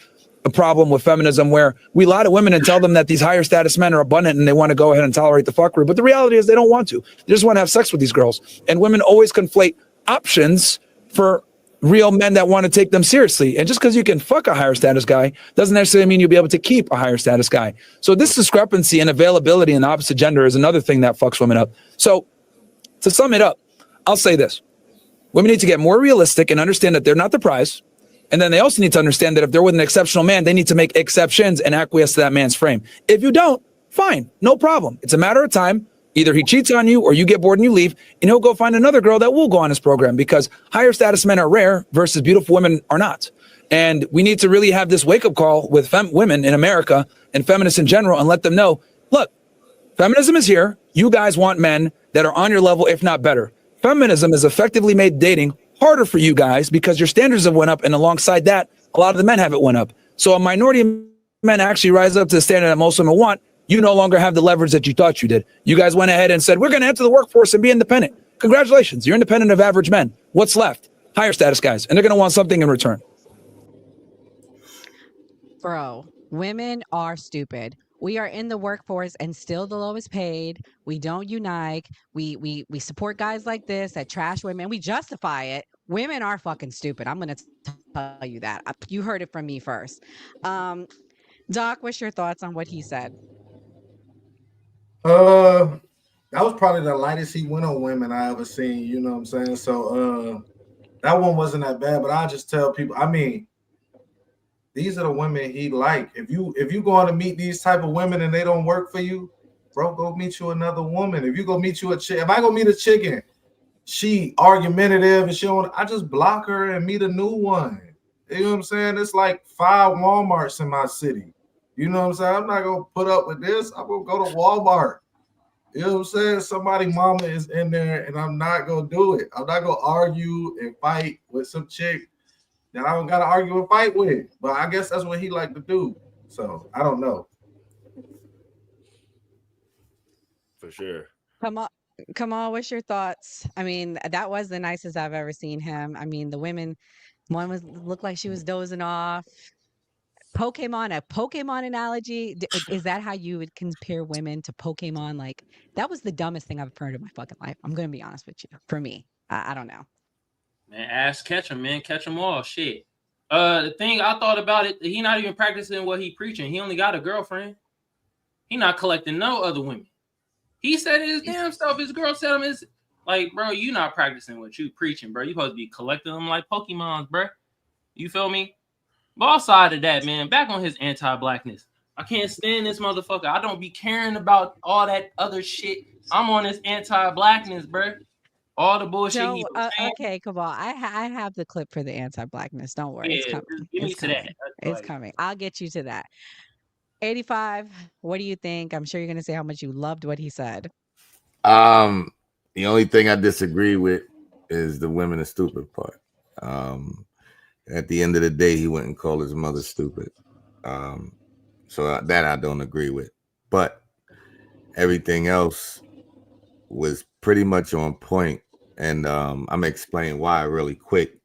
problem with feminism, where we lie to women and tell them that these higher status men are abundant and they want to go ahead and tolerate the fuckery. But the reality is they don't want to. They just want to have sex with these girls. And women always conflate options for real men that want to take them seriously. And just because you can fuck a higher status guy doesn't necessarily mean you'll be able to keep a higher status guy. So this discrepancy in availability in the opposite gender is another thing that fucks women up. So to sum it up, I'll say this. Women need to get more realistic and understand that they're not the prize. And then they also need to understand that if they're with an exceptional man, they need to make exceptions and acquiesce to that man's frame. If you don't, fine, no problem. It's a matter of time. Either he cheats on you or you get bored and you leave, and he'll go find another girl that will go on his program, because higher status men are rare versus beautiful women are not. And we need to really have this wake up call with women in America and feminists in general, and let them know, look, feminism is here. You guys want men that are on your level, if not better. Feminism has effectively made dating harder for you guys because your standards have went up. And alongside that, a lot of the men haven't went up. So a minority of men actually rise up to the standard that most women want. You no longer have the leverage that you thought you did. You guys went ahead and said, we're going to enter the workforce and be independent. Congratulations. You're independent of average men. What's left? Higher status guys. And they're going to want something in return. Bro, women are stupid. We are in the workforce and still the lowest paid. We don't unite. We support guys like this that trash women. We justify it. Women are fucking stupid. I'm going to tell you that. You heard it from me first. Doc, what's your thoughts on what he said? That was probably the lightest he went on women I ever seen. You know what I'm saying? So that one wasn't that bad. But I just tell people, I mean, these are the women he like. If you going to meet these type of women and they don't work for you, bro, go meet you another woman. If you go meet you a chick, if I go meet a chicken, she argumentative and she don't, I just block her and meet a new one. You know what I'm saying? It's like 5 Walmarts in my city. You know what I'm saying? I'm not gonna put up with this. I'm gonna go to Walmart. You know what I'm saying? Somebody mama is in there and I'm not gonna do it. I'm not gonna argue and fight with some chick that I don't gotta argue and fight with. But I guess that's what he like to do. So I don't know. For sure. Kamal, what's your thoughts? I mean, that was the nicest I've ever seen him. I mean, the women, one looked like she was dozing off. A Pokemon analogy. Is that how you would compare women to Pokemon? Like, that was the dumbest thing I've heard in my fucking life. I'm gonna be honest with you. For me, I don't know. Man, ass catch them, man. Catch them all. Shit. The thing I thought about it, he not even practicing what he preaching. He only got a girlfriend. He not collecting no other women. He said his damn self. His girl said him is like, bro, you not practicing what you preaching, bro. You supposed to be collecting them like Pokemons, bro. You feel me? But outside of that, man, back on his anti-blackness. I can't stand this motherfucker. I don't be caring about all that other shit. I'm on this anti-blackness, bro. All the bullshit he was saying. Okay, Kamal. I have the clip for the anti-blackness. Don't worry, it's Yeah, coming. just give me It's to that. coming. It's coming. I'll get you to that. 85. What do you think? I'm sure you're gonna say how much you loved what he said. The only thing I disagree with is the women are stupid part. At the end of the day, he wouldn't call his mother stupid. So that I don't agree with. But everything else was pretty much on point. And I'm gonna explain why really quick.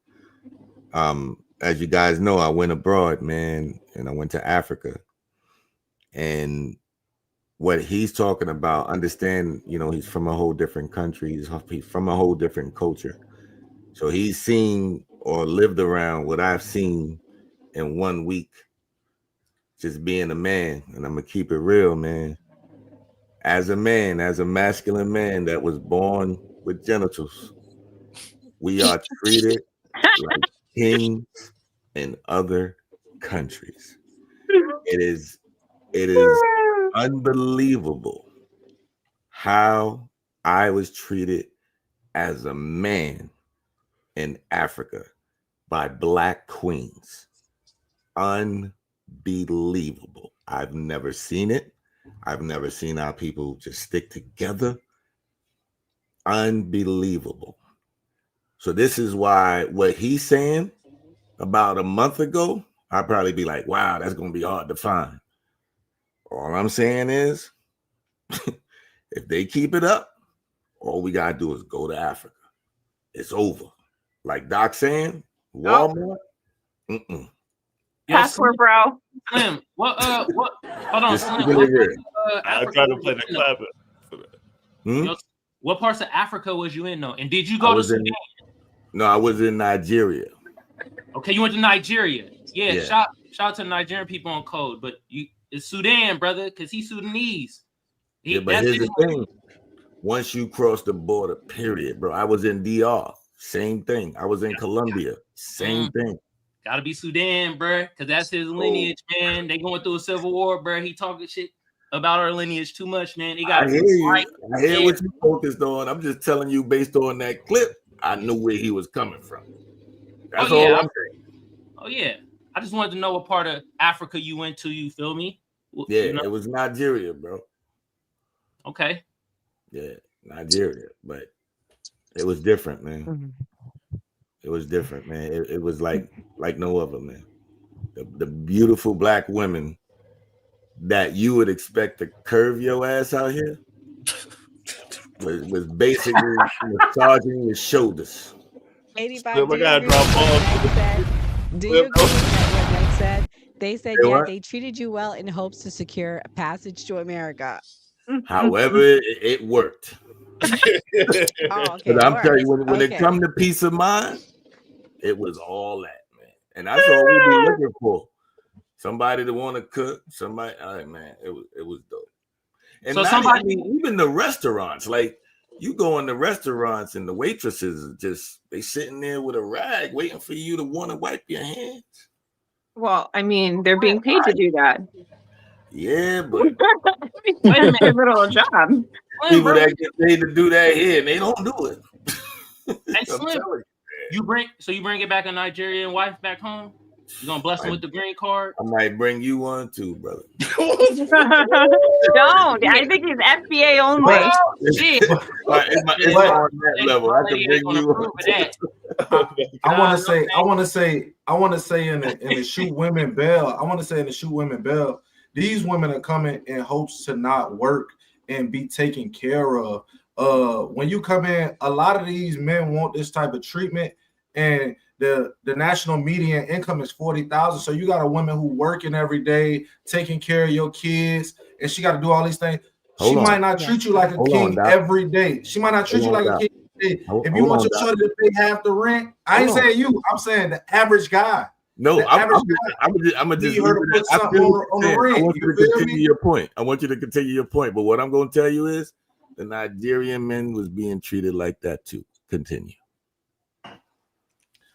As you guys know, I went abroad, man, and I went to Africa. And what he's talking about, understand, he's from a whole different country. He's from a whole different culture. So he's seen or lived around what I've seen in 1 week, just being a man. And I'm going to keep it real, man. As a man, as a masculine man that was born with genitals, we are treated like kings in other countries. It is unbelievable how I was treated as a man in Africa by black queens. Unbelievable. I've never seen it. I've never seen our people just stick together. Unbelievable. So this is why what he's saying about a month ago, I'd probably be like, wow, that's going to be hard to find. All I'm saying is, if they keep it up, all we got to do is go to Africa. It's over. Like Doc saying, Walmart. Passport, bro. Slim, what? Hold on, Just Slim. keep it here. I tried to play the clap. What parts of Africa was you in though? And did you go to Sudan? No, I was in Nigeria. Okay, you went to Nigeria. Yeah. Yeah. Shout out to the Nigerian people on code, but it's Sudan, brother, because he's Sudanese. Yeah, but here's the thing. Once you cross the border, period, bro. I was in DR. Same thing. I was in Colombia. Same thing. Gotta be Sudan, bro, because that's his lineage, man. They going through a civil war, bro. He talking shit about our lineage too much, man. They got I hear you. I hear what you focused on. I'm just telling you based on that clip, I knew where he was coming from. That's all I'm saying. Oh, yeah. I just wanted to know what part of Africa you went to, you feel me? Yeah, You know? it was Nigeria, bro. Okay. Yeah, Nigeria. But it was different, man. It was different, man. It was like no other, man. The beautiful black women that you would expect to curve your ass out here was basically massaging your shoulders. 85. Still, Do I you gotta agree drop with what balls. Meg said? Do you agree with what Meg said? They said, Say yeah, what? they treated you well in hopes to secure a passage to America. However, it worked. Oh, okay. But I'm Works. telling you, when it Okay. come to peace of mind, it was all that, man. And that's all we be looking for. Somebody to want to cook, somebody, all right, man, it was dope. And So I mean, even the restaurants, like you go in the restaurants and the waitresses are just, they sitting there with a rag waiting for you to want to wipe your hands. Well, I mean, they're being paid to do that. Yeah, but It's their little job. people that get paid to do that here, and they don't do it. Hey, Slim, you bring it back a Nigerian wife back home? You gonna bless him with the green card? I might bring you one too, brother. Don't. I think he's FBA only. It's on that level. I can bring you one. I want to say in the shoot women bell. I want to say in the shoot women bell. These women are coming in hopes to not work and be taken care of. When you come in, a lot of these men want this type of treatment, and the national median income is $40,000. So you got a woman who working every day, taking care of your kids, and she got to do all these things. She might not treat you like a king every day. She might not treat you like a king every day. If you want your shorty to pay half the rent, I ain't saying you. I'm saying the average guy. No, I'm just I want you to continue your point. I want you to continue your point. But what I'm going to tell you is the Nigerian men was being treated like that too. Continue.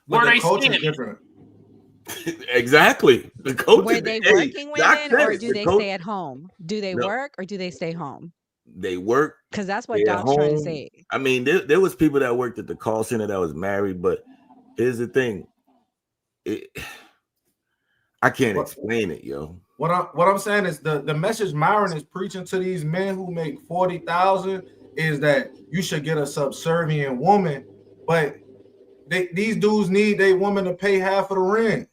But the culture is different. Exactly. The coaches. Were they hey, working Doc women said or it. do The they coach, stay at home? Do they no, work or do they stay home? they work. Because that's what They at Doc's trying to home. say. I mean, there was people that worked at the call center that was married, but here's the thing. I can't explain it, yo. What I'm saying is the message Myron is preaching to these men who make 40,000 is that you should get a subservient woman, but these dudes need a woman to pay half of the rent.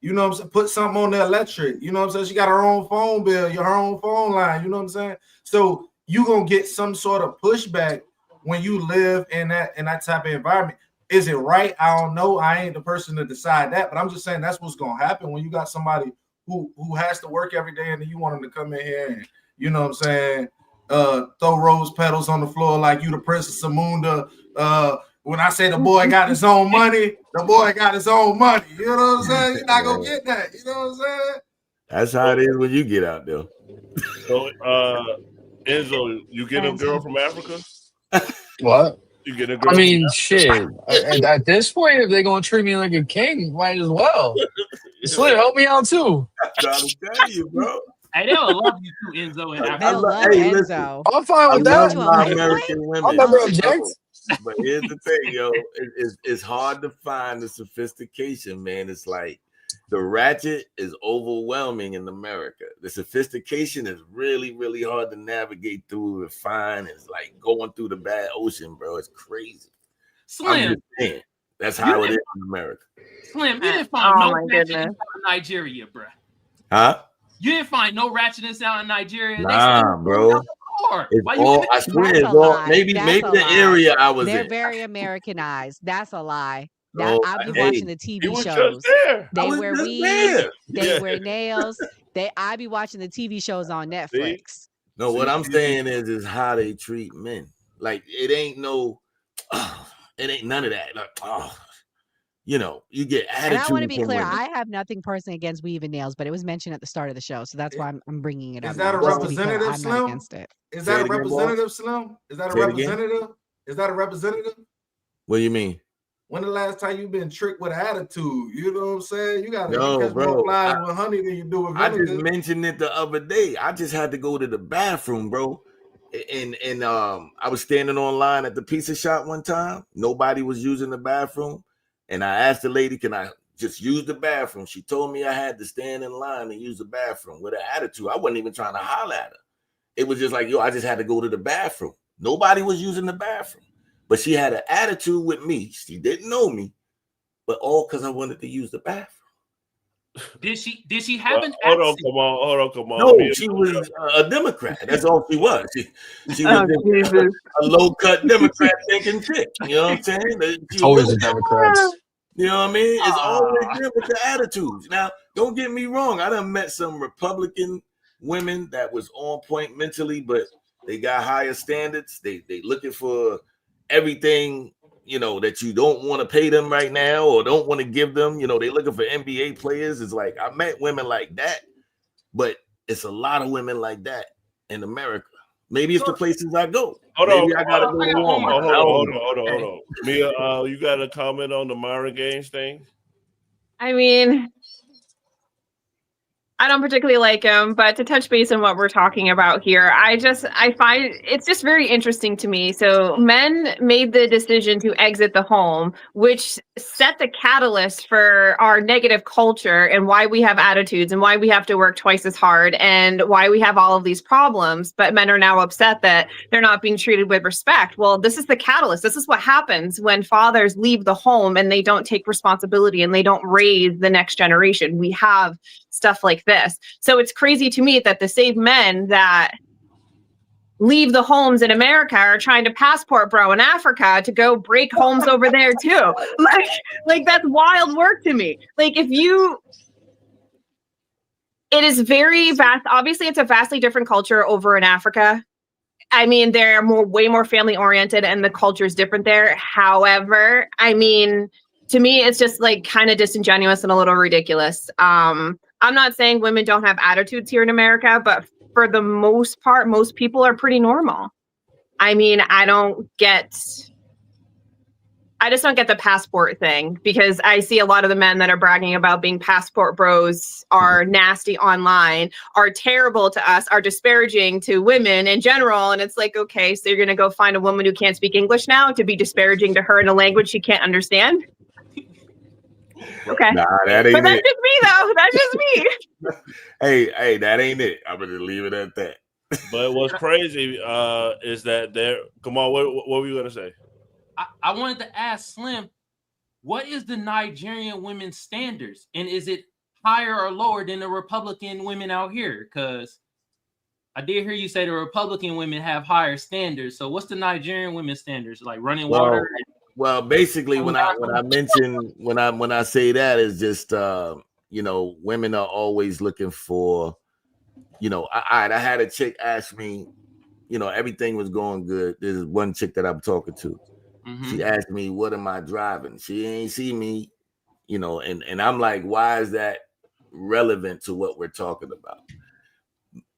You know what I'm saying? Put something on the electric. You know what I'm saying? She got her own phone bill, her own phone line. You know what I'm saying? So you gonna get some sort of pushback when you live in that type of environment. Is it right? I don't know. I ain't the person to decide that, but I'm just saying that's what's gonna happen when you got somebody who has to work every day and then you want them to come in here and, you know what I'm saying, throw rose petals on the floor like you the Princess Samunda. When I say the boy got his own money, the boy got his own money. You know what I'm saying? You're not gonna get that. You know what I'm saying? That's how it is when you get out there. So, Enzo, you get a girl from Africa? What? You get a girl? I mean, shit. At this point, if they're gonna treat me like a king, might as well. Slim, help me out too. I'm trying to tell you, bro. Hey, they'll love you too, Enzo. And They'll love Enzo. I'm fine with I that. love my American women. I'll never object. But here's the thing, yo. It's hard to find the sophistication, man. It's like the ratchet is overwhelming in America. The sophistication is really, really hard to navigate through and find. It's like going through the bad ocean, bro. It's crazy. Slim, that's how it is in America. Slim, you didn't find no my ratchetness goodness. out in Nigeria, bro. Huh? You didn't find no ratchetness out in Nigeria. Nah, bro. It's Why you all, even- I swear, That's it's a all, lie. maybe That's maybe a the lie. area I was They're in. very Americanized. That's a lie. Oh, I'll be hey, watching the he TV was just shows. there. They I was wear just weaves. there. They Yeah. wear nails. I be watching the TV shows on Netflix. No, what I'm saying is how they treat men. Like it ain't it ain't none of that. Like, you know, you get attitude. And I want to be from clear, women. I have nothing personally against weave and nails, but it was mentioned at the start of the show, so that's why I'm bringing it up. Is that a now, just to be clear, representative, I'm not Slim? against it. Is Say that it a again, representative, boss? Slim? Is that a Say it again? representative? Is that a representative? What do you mean? When the last time you been tricked with attitude? You know what I'm saying? You gotta No, catch more bro. flies with honey than you do with I vinegar. just mentioned it the other day. I just had to go to the bathroom, bro. And I was standing online at the pizza shop one time. Nobody was using the bathroom. And I asked the lady, can I just use the bathroom? She told me I had to stand in line and use the bathroom with an attitude. I wasn't even trying to holler at her. It was just like, yo, I just had to go to the bathroom. Nobody was using the bathroom. But she had an attitude with me. She didn't know me, but all because I wanted to use the bathroom. Did she have an Hold on, accent? Hold on, Kamal. No, she was a Democrat. That's all she was. She was a low-cut Democrat thinking chick. You know what I'm saying? She Always was the Democrats. You know what I mean? It's always good with the attitudes. Now, don't get me wrong. I done met some Republican women that was on point mentally, but they got higher standards. They looking for everything, you know, that you don't want to pay them right now or don't want to give them. You know, they looking for NBA players. It's like I met women like that, but it's a lot of women like that in America. Maybe it's the places I go. Maybe I gotta go to Walmart. Hold on. Mia, you got a comment on the Myron Gaines thing? I mean, I don't particularly like him, but to touch base on what we're talking about here, I find it's just very interesting to me. So men made the decision to exit the home, which set the catalyst for our negative culture and why we have attitudes and why we have to work twice as hard and why we have all of these problems. But men are now upset that they're not being treated with respect. Well, this is the catalyst. This is what happens when fathers leave the home and they don't take responsibility and they don't raise the next generation. We have stuff like this. So it's crazy to me that the same men that leave the homes in America are trying to passport bro in Africa to go break homes over there too. Like that's wild work to me. Like it is very vast. Obviously it's a vastly different culture over in Africa. I mean, they're way more family oriented and the culture is different there. However, I mean, to me, it's just like kind of disingenuous and a little ridiculous. I'm not saying women don't have attitudes here in America, but for the most part, most people are pretty normal. I mean, I don't get I just don't get the passport thing, because I see a lot of the men that are bragging about being passport bros are nasty online, are terrible to us, are disparaging to women in general. And it's like, okay, so you're going to go find a woman who can't speak English now to be disparaging to her in a language she can't understand? Okay. Nah, that ain't But that's it. just me, though. That's just me. Hey, that ain't it. I'm gonna leave it at that. But what's crazy is that Kamal, what were you gonna say? I wanted to ask Slim, what is the Nigerian women's standards, and is it higher or lower than the Republican women out here? Because I did hear you say the Republican women have higher standards. So what's the Nigerian women's standards, like running water? Well, basically, when I mention when I say that is just women are always looking for, I had a chick ask me, everything was going good. There's one chick that I'm talking to. Mm-hmm. She asked me, what am I driving? She ain't see me, and I'm like, why is that relevant to what we're talking about?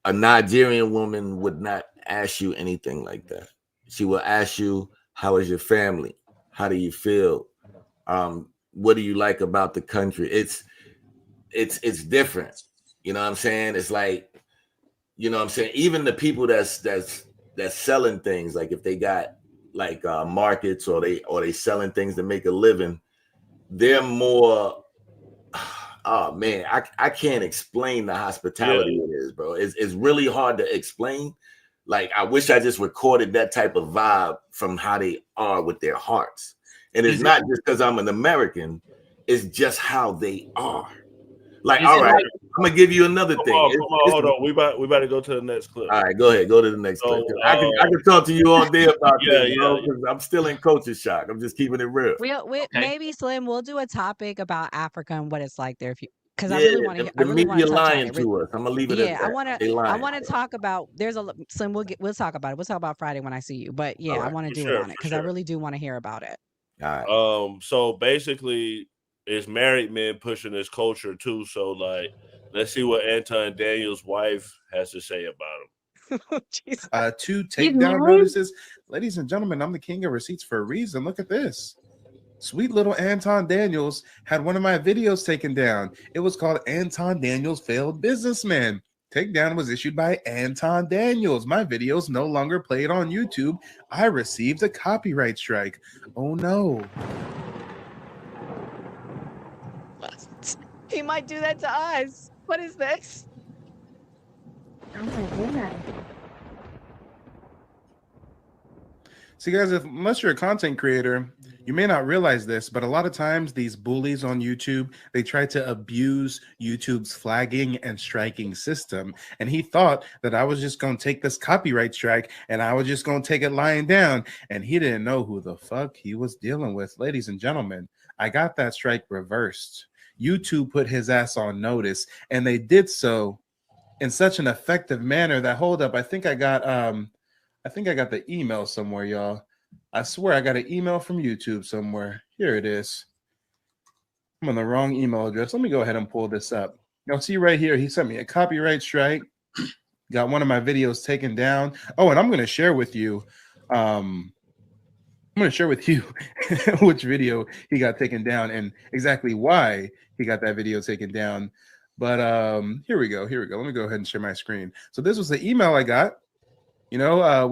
A Nigerian woman would not ask you anything like that. She will ask you, how is your family? How do you feel? What do you like about the country? It's different. You know what I'm saying? It's like, even the people that's selling things, like if they got like markets or they selling things to make a living, they're more, oh man, I can't explain the hospitality it is, bro. It's really hard to explain. Like, I wish I just recorded that type of vibe from how they are with their hearts. And it's not just because I'm an American, it's just how they are. Like, all right, I'm gonna give you another thing. Hold on. We about to go to the next clip. All right, go ahead. Go to the next clip. I can talk to you all day about this, because I'm still in culture shock. I'm just keeping it real. Maybe Slim, we'll do a topic about Africa and what it's like there. Because I really want to. The media lying to us. I'm gonna leave it at that. I want to talk about. Slim. We'll talk about it. We'll talk about Friday when I see you. But yeah, I want to do it on it because I really do want to hear about it. All right. So basically, it's married men pushing this culture too. So like, let's see what Anton Daniels' wife has to say about him. 2 takedown notices. Ladies and gentlemen, I'm the king of receipts for a reason. Look at this. Sweet little Anton Daniels had one of my videos taken down. It was called Anton Daniels Failed Businessman. Takedown was issued by Anton Daniels. My videos no longer played on YouTube. I received a copyright strike. Oh no. He might do that to us. What is this? Oh my goodness. See, guys, unless you're a content creator, you may not realize this, but a lot of times these bullies on YouTube, they try to abuse YouTube's flagging and striking system. And he thought that I was just going to take this copyright strike and I was just going to take it lying down. And he didn't know who the fuck he was dealing with. Ladies and gentlemen, I got that strike reversed. YouTube put his ass on notice, and they did so in such an effective manner that, hold up, I think I got the email somewhere, y'all. I swear I got an email from YouTube somewhere. Here it is. I'm on the wrong email address. Let me go ahead and pull this up. You'll see right here, he sent me a copyright strike. Got one of my videos taken down. Oh, and I'm going to share with you. Which video he got taken down and exactly why he got that video taken down. But here we go. Let me go ahead and share my screen. So this was the email I got. We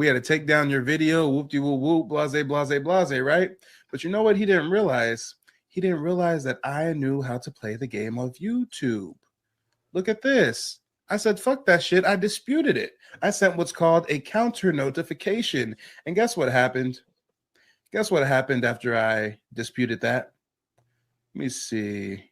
had to take down your video, whoop-de-whoop-whoop, blase, blase, blase, right? But you know what he didn't realize? He didn't realize that I knew how to play the game of YouTube. Look at this. I said, fuck that shit. I disputed it. I sent what's called a counter notification. And guess what happened? Guess what happened after I disputed that? Let me see.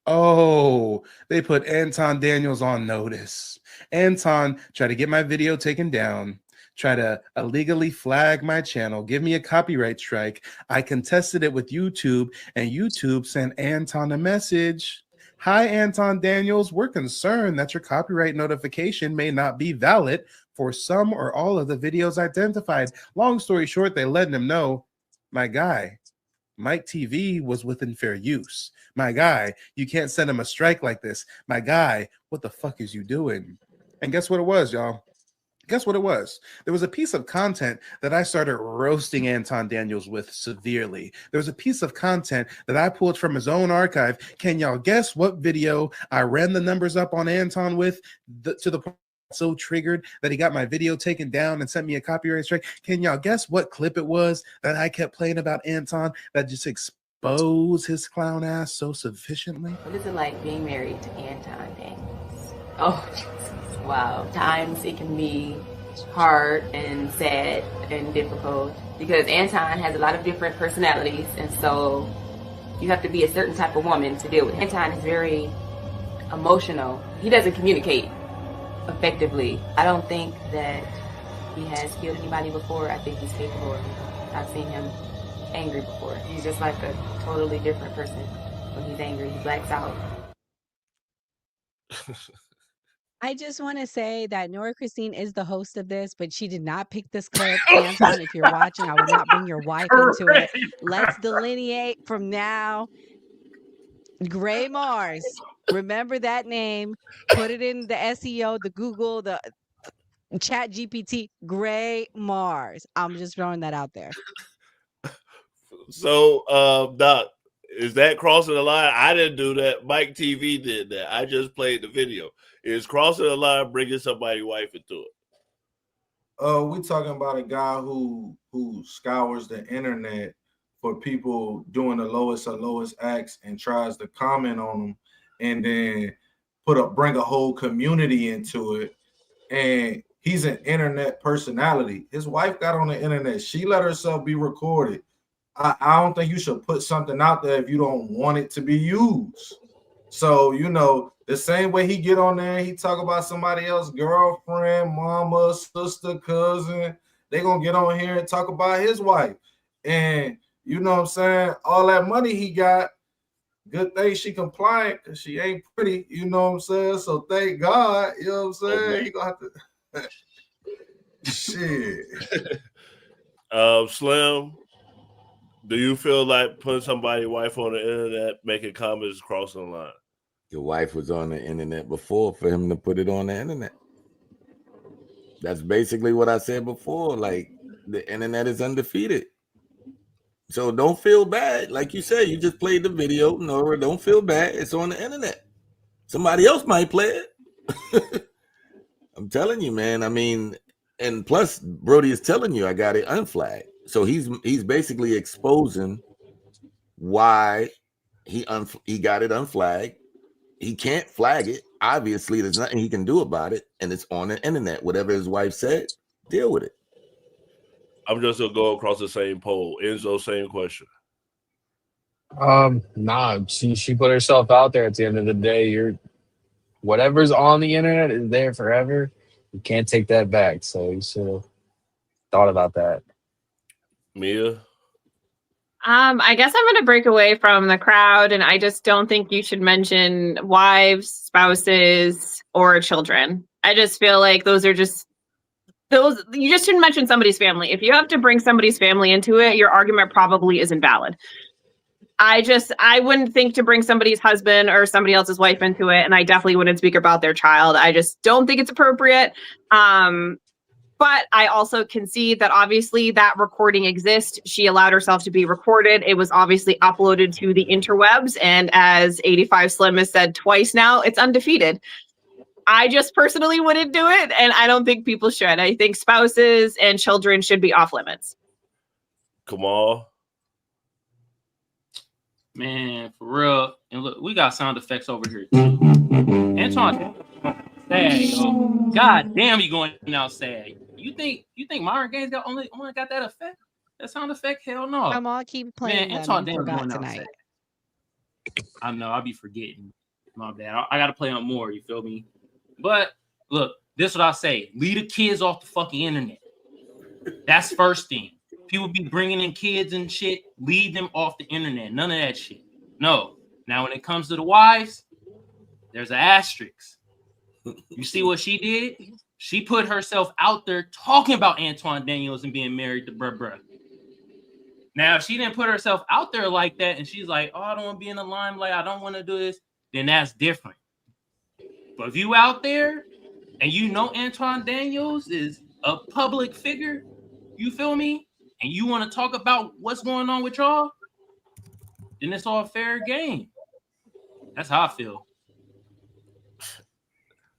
Oh, they put Anton Daniels on notice. Anton tried to get my video taken down, try to illegally flag my channel, give me a copyright strike. I contested it with YouTube, and YouTube sent Anton a message. Hi, Anton Daniels. We're concerned that your copyright notification may not be valid for some or all of the videos identified. Long story short, they let him know, my guy, Mike TV was within fair use. My guy, you can't send him a strike like this. My guy, what the fuck is you doing? And guess what it was, y'all? Guess what it was? There was a piece of content that I started roasting Anton Daniels with severely. There was a piece of content that I pulled from his own archive. Can y'all guess what video I ran the numbers up on Anton with to the point so triggered that he got my video taken down and sent me a copyright strike? Can y'all guess what clip it was that I kept playing about Anton that just exposed his clown ass so sufficiently? What is it like being married to Anton Daniels? Oh, Jesus. Wow. Times it can be hard and sad and difficult because Anton has a lot of different personalities, and so you have to be a certain type of woman to deal with. Anton is very emotional. He doesn't communicate effectively. I don't think that he has killed anybody before. I think he's capable of it. I've seen him angry before. He's just like a totally different person when he's angry. He blacks out. I just want to say that Nora Christine is the host of this, but she did not pick this clip. Anton, if you're watching, I would not bring your wife into it. Let's delineate from now. Gray Mars. Remember that name. Put it in the SEO, the Google, the Chat GPT. Gray Mars. I'm just throwing that out there. So, Doc, is that crossing the line? I didn't do that. Mike TV did that. I just played the video. Is crossing the line bringing somebody's wife into it? We're talking about a guy who scours the internet for people doing the lowest of lowest acts and tries to comment on them, and then bring a whole community into it. And he's an internet personality. His wife got on the internet. She let herself be recorded. I don't think you should put something out there if you don't want it to be used. So, you know, the same way he get on there, he talk about somebody else, girlfriend, mama, sister, cousin. They gonna get on here and talk about his wife. And you know what I'm saying? All that money he got, good thing she compliant because she ain't pretty, you know what I'm saying? So thank God, you know what I'm saying? Okay. He gonna have to shit. Slim, do you feel like putting somebody's wife on the internet, making comments, crossing the line? Your wife was on the internet before for him to put it on the internet. That's basically what I said before. Like, the internet is undefeated. So don't feel bad. Like you said, you just played the video. Nora, don't feel bad. It's on the internet. Somebody else might play it. I'm telling you, man. I mean, and plus, Brody is telling you I got it unflagged. So he's basically exposing why he got it unflagged. He can't flag it. Obviously, there's nothing he can do about it, and it's on the internet. Whatever his wife said, deal with it. I'm just gonna go across the same poll. Enzo, same question. Nah, she put herself out there. At the end of the day, whatever's on the internet is there forever. You can't take that back. So you should have thought about that. Mia? I guess I'm going to break away from the crowd, and I just don't think you should mention wives, spouses, or children. I just feel like you just shouldn't mention somebody's family. If you have to bring somebody's family into it, your argument probably isn't valid. I wouldn't think to bring somebody's husband or somebody else's wife into it, and I definitely wouldn't speak about their child. I just don't think it's appropriate. But I also concede that obviously that recording exists. She allowed herself to be recorded. It was obviously uploaded to the interwebs. And as 85 Slim has said twice now, it's undefeated. I just personally wouldn't do it. And I don't think people should. I think spouses and children should be off limits. Kamal? Man, for real. And look, we got sound effects over here too. Anton, sad, yo. God damn, he going out sad. You think Myron Gaines only got that effect? That sound effect? Hell no. I'm all keep playing. Man, Anton them. Daniels Forgot going out tonight. sad. I know, I'll be forgetting. My bad. I gotta play on more, you feel me? But look, this is what I say. Leave the kids off the fucking internet. That's first thing. People be bringing in kids and shit. Leave them off the internet. None of that shit. No. Now, when it comes to the wives, there's an asterisk. You see what she did? She put herself out there talking about Anton Daniels and being married to bruh. Now, if she didn't put herself out there like that and she's like, oh, I don't want to be in the limelight, I don't want to do this, then that's different. But if you out there and you know Anton Daniels is a public figure, you feel me? And you want to talk about what's going on with y'all, then it's all fair game. That's how I feel.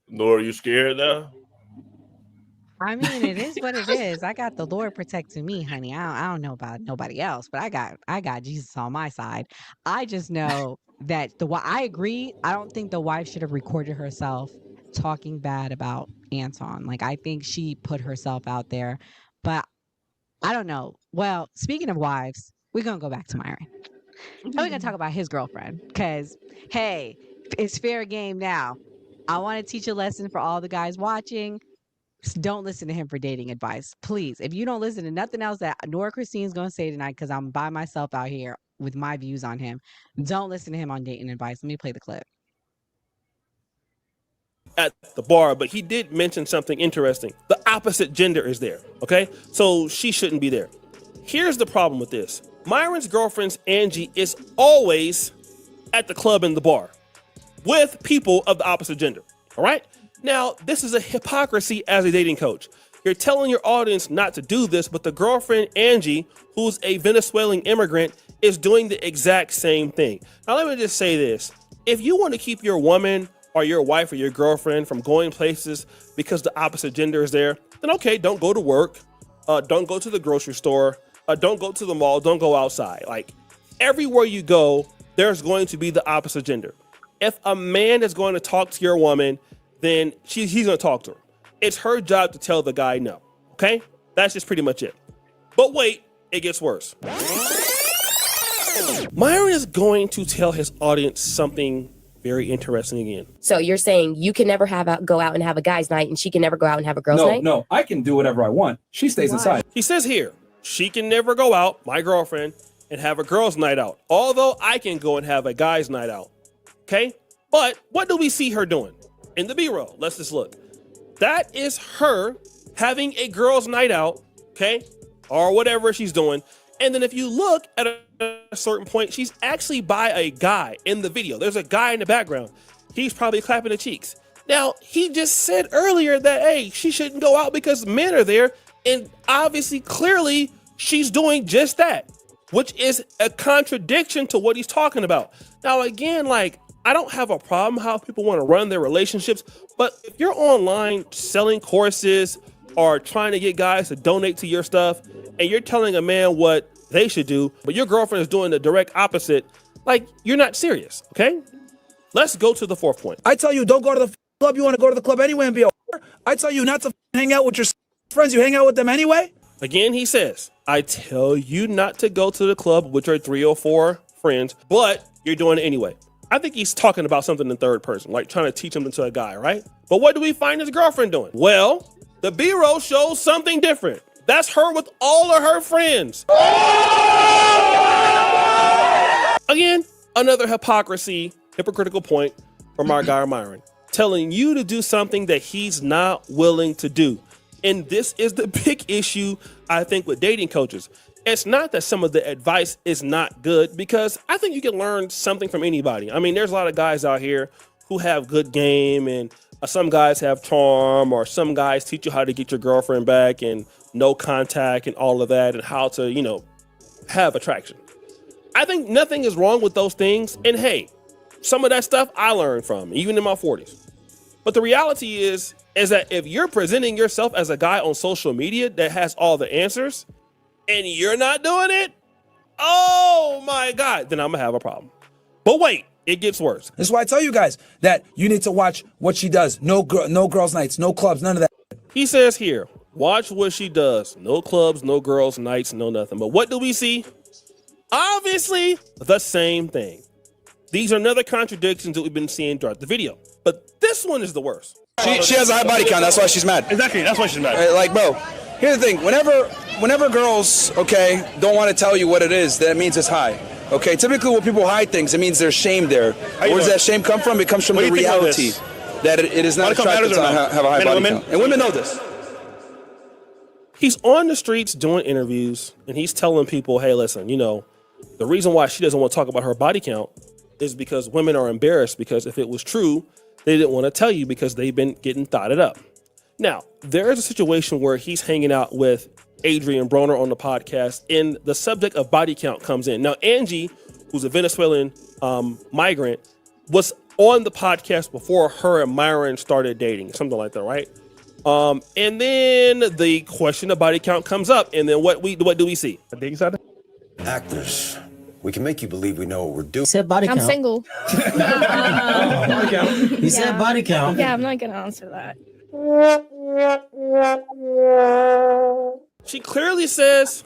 Nor, are you scared now? I mean, it is what it is. I got the Lord protecting me, honey. I don't know about nobody else, but I got Jesus on my side. I just know that I agree. I don't think the wife should have recorded herself talking bad about Anton. Like, I think she put herself out there, but I don't know. Well, speaking of wives, we're gonna go back to Myron. And we're gonna talk about his girlfriend because, hey, it's fair game now. I want to teach a lesson for all the guys watching. Don't listen to him for dating advice, please. If you don't listen to nothing else that Nora Christine's gonna say tonight, because I'm by myself out here with my views on him, don't listen to him on dating advice. Let me play the clip. At the bar, but he did mention something interesting. The opposite gender is there, okay? So she shouldn't be there. Here's the problem with this. Myron's girlfriend's Angie is always at the club and the bar with people of the opposite gender, all right? Now, this is a hypocrisy as a dating coach. You're telling your audience not to do this, but the girlfriend, Angie, who's a Venezuelan immigrant, is doing the exact same thing. Now, let me just say this. If you want to keep your woman or your wife or your girlfriend from going places because the opposite gender is there, then okay, don't go to work. Don't go to the grocery store. Don't go to the mall. Don't go outside. Like, everywhere you go, there's going to be the opposite gender. If a man is going to talk to your woman, then he's going to talk to her. It's her job to tell the guy no, okay? That's just pretty much it. But wait, it gets worse. Myron is going to tell his audience something very interesting again. So you're saying you can never go out and have a guy's night, and she can never go out and have a girl's night? No, I can do whatever I want. She stays inside. He says here, she can never go out, my girlfriend, and have a girl's night out, although I can go and have a guy's night out, okay? But what do we see her doing? In the B-roll, let's just look. That is her having a girl's night out, okay? Or whatever she's doing. And then if you look at a certain point, she's actually by a guy in the video. There's a guy in the background. He's probably clapping the cheeks. Now, he just said earlier that, hey, she shouldn't go out because men are there. And obviously, clearly, she's doing just that, which is a contradiction to what he's talking about. Now, again, like, I don't have a problem how people want to run their relationships, but if you're online selling courses or trying to get guys to donate to your stuff and you're telling a man what they should do, but your girlfriend is doing the direct opposite, like, you're not serious, okay? Let's go to the fourth point. I tell you, don't go to the club. You want to go to the club anyway and be a whore. I tell you not to hang out with your friends. You hang out with them anyway. Again, he says, I tell you not to go to the club with your 3 or 4 friends, but you're doing it anyway. I think he's talking about something in third person, like trying to teach him to a guy, right? But what do we find his girlfriend doing? Well, the B-roll shows something different. That's her with all of her friends. Again, another hypocritical point from our guy Myron, telling you to do something that he's not willing to do. And this is the big issue, I think, with dating coaches. It's not that some of the advice is not good, because I think you can learn something from anybody. I mean, there's a lot of guys out here who have good game, and some guys have charm, or some guys teach you how to get your girlfriend back and no contact and all of that, and how to, have attraction. I think nothing is wrong with those things. And hey, some of that stuff I learned from, even in my 40s. But the reality is that if you're presenting yourself as a guy on social media that has all the answers, and you're not doing it, oh my God, then I'm gonna have a problem. But wait, it gets worse. That's why I tell you guys that you need to watch what she does. No girls' nights, no clubs, none of that. He says here, watch what she does. No clubs, no girls' nights, no nothing. But what do we see? Obviously, the same thing. These are another contradictions that we've been seeing throughout the video. But this one is the worst. She has a high body count. That's why she's mad. Exactly. That's why she's mad. Like, bro, here's the thing. Whenever girls, don't want to tell you what it is, that means it's high. Okay, typically when people hide things, it means there's shame there. Where does that shame come from? It comes from the reality that it is not attractive to have a high body count. And women know this. He's on the streets doing interviews, and he's telling people, hey, listen, the reason why she doesn't want to talk about her body count is because women are embarrassed, because if it was true, they didn't want to tell you because they've been getting thotted up. Now, there is a situation where he's hanging out with Adrian Broner on the podcast, and the subject of body count comes in. Now, Angie, who's a Venezuelan migrant, was on the podcast before her and Myron started dating, something like that, right? And then the question of body count comes up, and then what do we see? Actors, we can make you believe we know what we're doing. Said body I'm count. single. Body count. He said body count. Yeah, I'm not gonna answer that. She clearly says,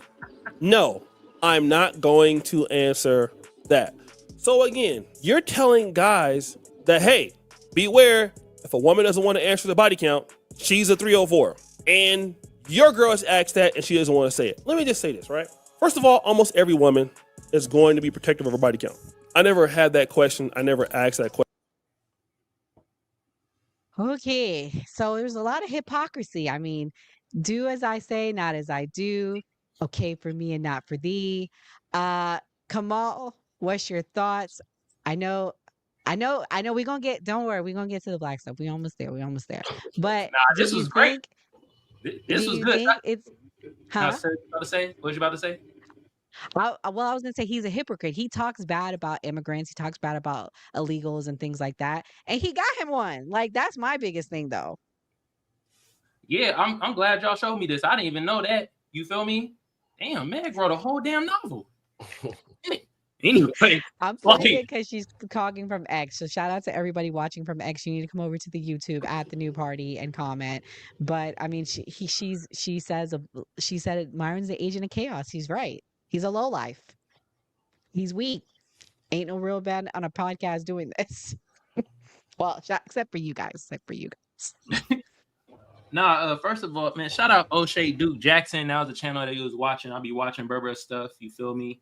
no, I'm not going to answer that. So again, you're telling guys that, hey, beware, if a woman doesn't want to answer the body count, she's a 304. And your girl has asked that and she doesn't want to say it. Let me just say this, right? First of all, almost every woman is going to be protective of her body count. I never had that question. I never asked that question. Okay, so there's a lot of hypocrisy. I mean, do as I say, not as I do. Okay for me and not for thee. Kamal, what's your thoughts? I know we're gonna get, don't worry, we're gonna get to the black stuff. We almost there. But this was great. This was good. It's What you about to say? Well, I was gonna say he's a hypocrite. He talks bad about immigrants. He talks bad about illegals and things like that. And he got him one. Like, that's my biggest thing, though. Yeah, I'm glad y'all showed me this. I didn't even know that. You feel me? Damn, Meg wrote a whole damn novel. Anyway, I'm saying it because she's talking from X. So shout out to everybody watching from X. You need to come over to the YouTube at the new party and comment. But I mean, she said Myron's the agent of chaos. He's right. He's a lowlife. He's weak. Ain't no real bad on a podcast doing this. Well, except for you guys. First of all, man, shout out O'Shea Duke Jackson. That was the channel that he was watching. I'll be watching Berber stuff. You feel me?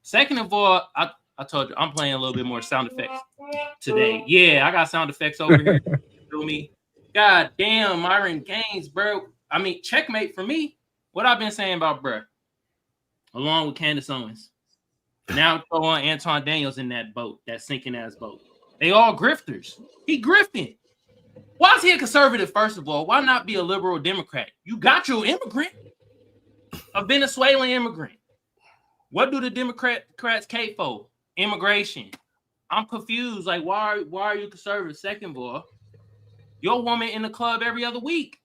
Second of all, I told you I'm playing a little bit more sound effects today. Yeah, I got sound effects over here. You feel me? God damn, Myron Gaines, bro. I mean, checkmate for me. What I've been saying about bro, along with Candace Owens. Now throw on Anton Daniels in that boat, that sinking ass boat. They all grifters. He grifting. Why is he a conservative, first of all? Why not be a liberal Democrat? You got your immigrant, a Venezuelan immigrant. What do the Democrats cape for? Immigration. I'm confused. Like, why are you conservative? Second of all, your woman in the club every other week.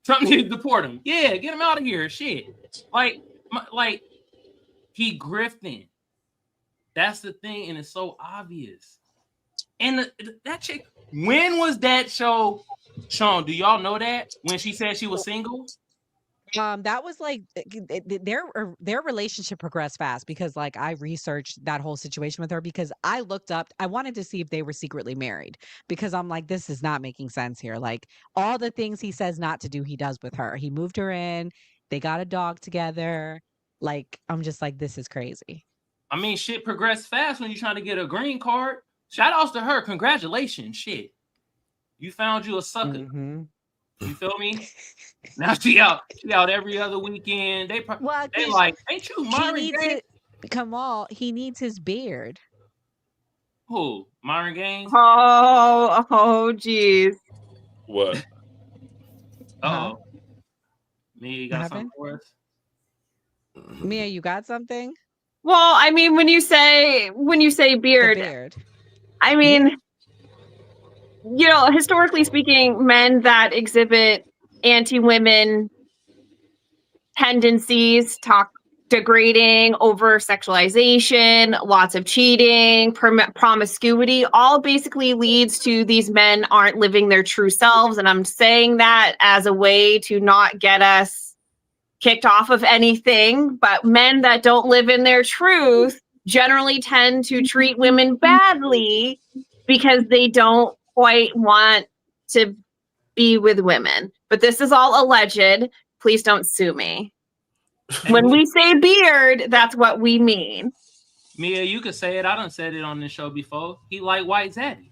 Something to deport him. Yeah, get him out of here. Shit. Like he grifting. That's the thing, and it's so obvious. And that chick, when was that show, Sean? Do y'all know that? When she said she was single? That was like their relationship progressed fast because like I researched that whole situation with her because I wanted to see if they were secretly married because I'm like, this is not making sense here. Like all the things he says not to do, he does with her. He moved her in, they got a dog together. Like, I'm just like, this is crazy. I mean, shit progressed fast when you're trying to get a green card. Shout outs to her. Congratulations. Shit. You found you a sucker. Mm-hmm. You feel me? Now she out every other weekend. They like, ain't you Myron Gaines? Kamal, he needs his beard. Who? Myron Gaines? Oh, geez. What? Oh. Mia, you got something for us? Mia, you got something? Well, I mean, when you say beard. I mean, you know, historically speaking, men that exhibit anti-women tendencies talk degrading, over sexualization, lots of cheating, promiscuity, all basically leads to these men aren't living their true selves. And I'm saying that as a way to not get us kicked off of anything, but men that don't live in their truth generally tend to treat women badly because they don't quite want to be with women. But this is all alleged. Please don't sue me. When we say beard, that's what we mean. Mia, you could say it. I done said it on this show before. He like white zaddy.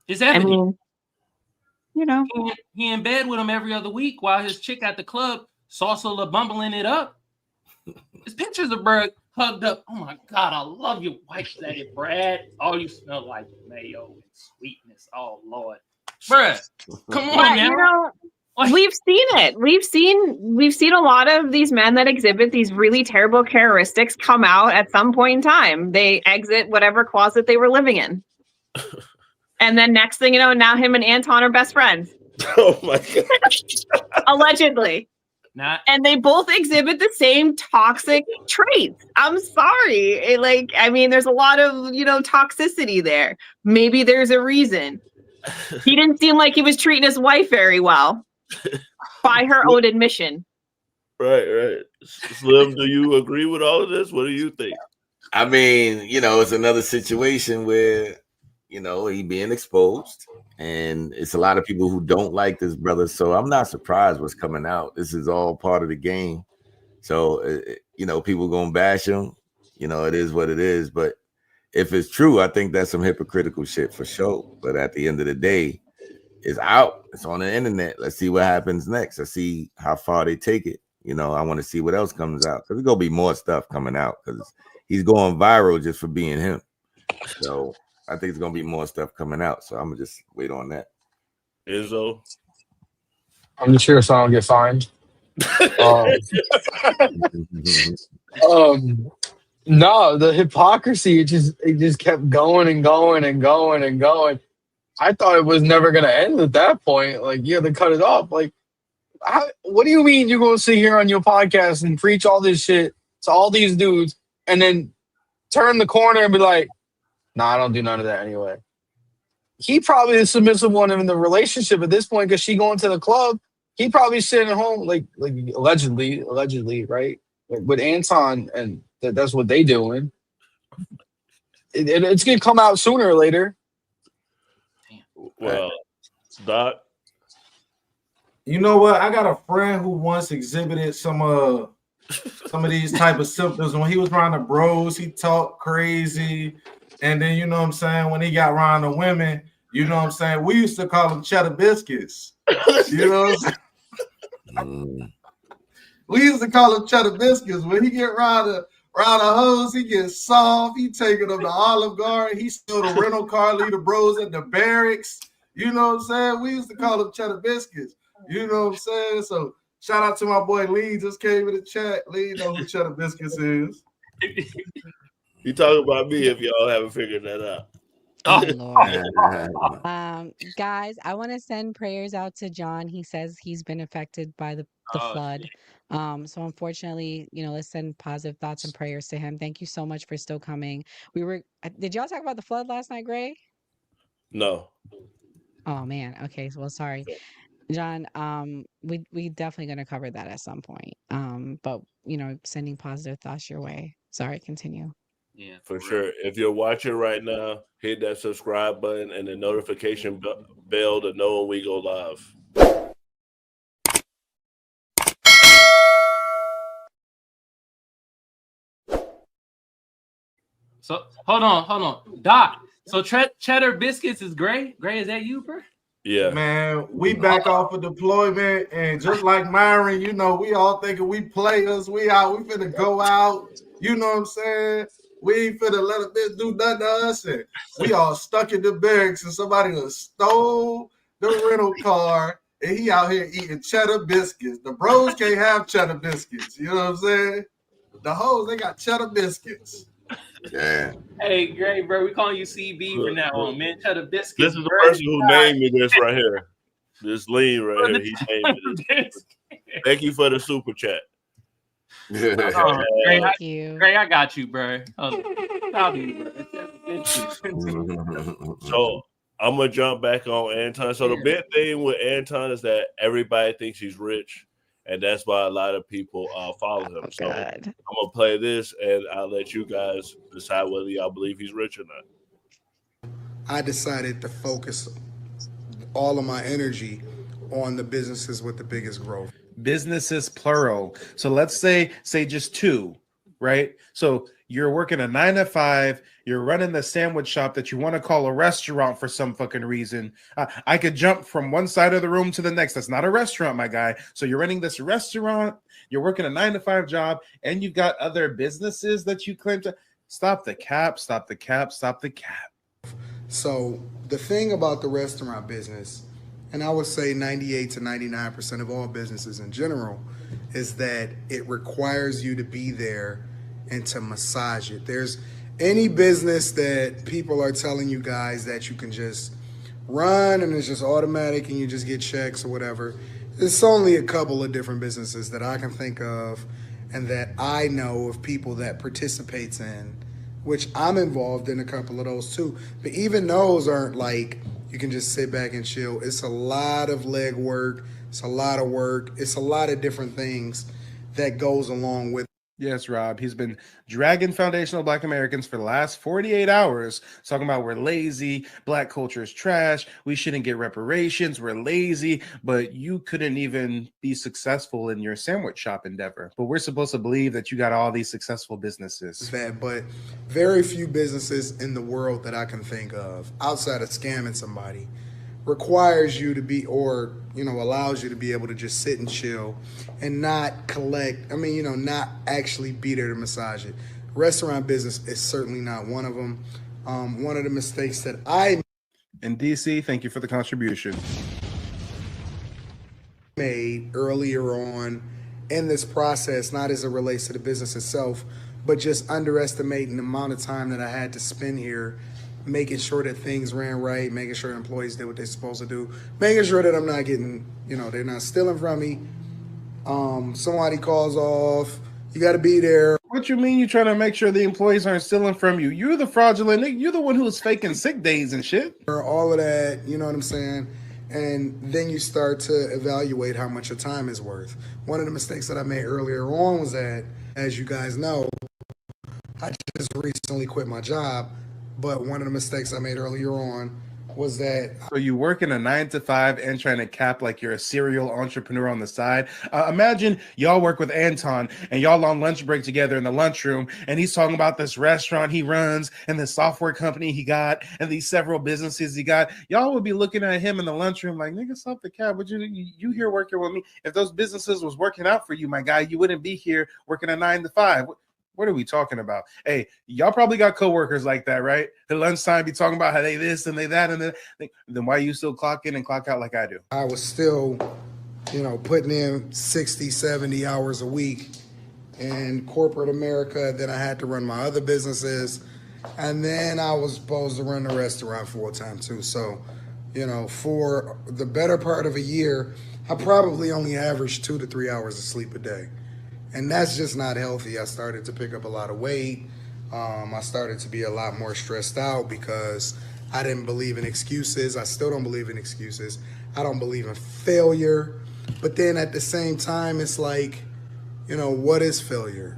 It's evident. I mean, you know, he in bed with him every other week while his chick at the club salsa bumbling it up. His pictures of Berg hugged up. Oh my God, I love you, white zaddy, Brad. Oh, you smell like mayo and sweetness. Oh Lord. Bruh, come on But now. you know, we've seen it. We've seen a lot of these men that exhibit these really terrible characteristics come out at some point in time. They exit whatever closet they were living in. And then next thing you know, now him and Anton are best friends. Oh my god. Allegedly. And they both exhibit the same toxic traits. I'm sorry. There's a lot of, toxicity there. Maybe there's a reason. He didn't seem like he was treating his wife very well, by her own admission. Right. Slim, do you agree with all of this? What do you think? I mean, it's another situation where, he being exposed, and it's a lot of people who don't like this brother. So I'm not surprised what's coming out. This is all part of the game. So, people gonna bash him. It is what it is. But if it's true, I think that's some hypocritical shit for sure. But at the end of the day, it's out. It's on the internet. Let's see what happens next. Let's see how far they take it. I want to see what else comes out. There's gonna be more stuff coming out because he's going viral just for being him. So I think there's gonna be more stuff coming out. So I'm gonna just wait on that. Izzo, I'm just here so I don't get fined. No, the hypocrisy, it just kept going and going and going and going. I thought it was never gonna end at that point. Like, you had to cut it off. Like, what do you mean you're gonna sit here on your podcast and preach all this shit to all these dudes and then turn the corner and be like, nah, I don't do none of that anyway. He probably the submissive one in the relationship at this point because she going to the club. He probably sitting at home, like allegedly, right? Like with Anton, and that's what they doing. It's gonna come out sooner or later. Well, Doc. You know what? I got a friend who once exhibited some of these type of symptoms. When he was around the bros, he talked crazy. And then, you know what I'm saying, when he got around the women, you know what I'm saying, we used to call them cheddar biscuits. You know what I'm saying? We used to call them cheddar biscuits. When he get around the hose, he gets soft. He taking them to Olive Garden. He steal the rental car, leave the bros at the barracks. You know what I'm saying? We used to call them cheddar biscuits. You know what I'm saying? So shout out to my boy Lee, just came in the chat. Lee know who cheddar biscuits is. You talking about me if y'all haven't figured that out. Oh, Lord. Guys, I want to send prayers out to John. He says he's been affected by the flood. So unfortunately, let's send positive thoughts and prayers to him. Thank you so much for still coming. Did y'all talk about the flood last night, Gray? No. Oh man. Okay. Well, sorry, John. We definitely gonna cover that at some point. But sending positive thoughts your way. Sorry, continue. Yeah, for sure. If you're watching right now, hit that subscribe button and the notification bell to know when we go live. So hold on, Doc. So cheddar biscuits is Gray. Gray, is that you, bro? Yeah, man. We back off of deployment, and just like Myron, we all thinking we players. We finna go out. You know what I'm saying? We ain't finna let a bitch do nothing to us, and we all stuck in the barracks, and somebody done stole the rental car, and he out here eating cheddar biscuits. The bros can't have cheddar biscuits. You know what I'm saying? The hoes, they got cheddar biscuits. Yeah. Hey, great, bro. We calling you CB from now on, man. Cheddar biscuits. This is the person who named me this right here. This lean right here. He named me this. Thank you for the super chat. Gray, Thank you. Gray, I got you, bro. I'll be, bro. So I'm gonna jump back on Anton. So the big thing with Anton is that everybody thinks he's rich, and that's why a lot of people follow him. So I'm gonna play this, and I'll let you guys decide whether y'all believe he's rich or not. I decided to focus all of my energy on the businesses with the biggest growth. Businesses plural. So let's say just two, right? So you're working a 9 to 5, you're running the sandwich shop that you want to call a restaurant for some fucking reason. I could jump from one side of the room to the next. That's not a restaurant, my guy. So you're running this restaurant, you're working a 9 to 5 job, and you've got other businesses that you claim to stop the cap, stop the cap, stop the cap. So the thing about the restaurant business and I would say 98 to 99% of all businesses in general, is that it requires you to be there and to massage it. There's any business that people are telling you guys that you can just run and it's just automatic and you just get checks or whatever. There's only a couple of different businesses that I can think of and that I know of people that participates in, which I'm involved in a couple of those too. But even those aren't like you can just sit back and chill. It's a lot of leg work. It's a lot of work. It's a lot of different things that goes along with. Yes, Rob. He's been dragging foundational Black Americans for the last 48 hours, talking about we're lazy, Black culture is trash, we shouldn't get reparations, we're lazy, but you couldn't even be successful in your sandwich shop endeavor. But we're supposed to believe that you got all these successful businesses. But very few businesses in the world that I can think of, outside of scamming somebody, requires you to be, or, allows you to be able to just sit and chill and not collect, not actually be there to massage it. Restaurant business is certainly not one of them. One of the mistakes that I in DC, thank you for the contribution. Made earlier on in this process, not as it relates to the business itself, but just underestimating the amount of time that I had to spend here, making sure that things ran right, making sure employees did what they're supposed to do, making sure that I'm not getting, they're not stealing from me. Somebody calls off, you got to be there. What you mean you're trying to make sure the employees aren't stealing from you? You're the fraudulent, you're the one who's faking sick days and shit. All of that, you know what I'm saying? And then you start to evaluate how much your time is worth. One of the mistakes that I made earlier on was that, as you guys know, I just recently quit my job. But one of the mistakes I made earlier on was that. So you work in a 9-to-5 and trying to cap like you're a serial entrepreneur on the side. Imagine y'all work with Anton and y'all on lunch break together in the lunchroom, and he's talking about this restaurant he runs and the software company he got and these several businesses he got. Y'all would be looking at him in the lunchroom like, nigga, stop the cap. Would you here working with me? If those businesses was working out for you, my guy, you wouldn't be here working a 9-to-5. What are we talking about? Hey, y'all probably got coworkers like that, right? At lunchtime, be talking about how they this and they that, and then why you still clock in and clock out like I do? I was still, putting in 60, 70 hours a week in corporate America. Then I had to run my other businesses. And then I was supposed to run the restaurant full time too. So, for the better part of a year, I probably only averaged 2 to 3 hours of sleep a day. And that's just not healthy. I started to pick up a lot of weight. I started to be a lot more stressed out because I didn't believe in excuses. I still don't believe in excuses. I don't believe in failure. But then at the same time, it's like, what is failure?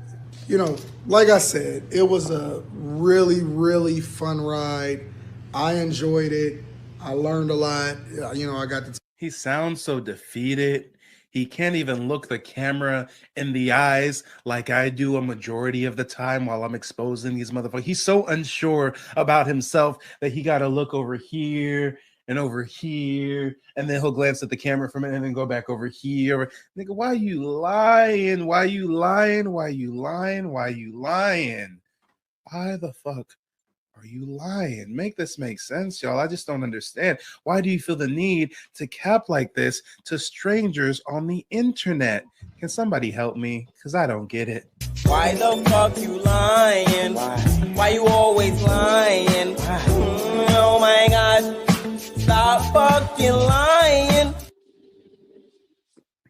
Like I said, it was a really, really fun ride. I enjoyed it. I learned a lot. I got to. He sounds so defeated. He can't even look the camera in the eyes like I do a majority of the time while I'm exposing these motherfuckers. He's so unsure about himself that he got to look over here and over here, and then he'll glance at the camera for a minute and then go back over here. Nigga, why you lying? Why you lying? Why you lying? Why you lying? Why the fuck are you lying? Make this make sense, y'all. I just don't understand. Why do you feel the need to cap like this to strangers on the internet? Can somebody help me? Because I don't get it. Why the fuck you lying? Why you always lying? Oh my gosh. Stop fucking lying.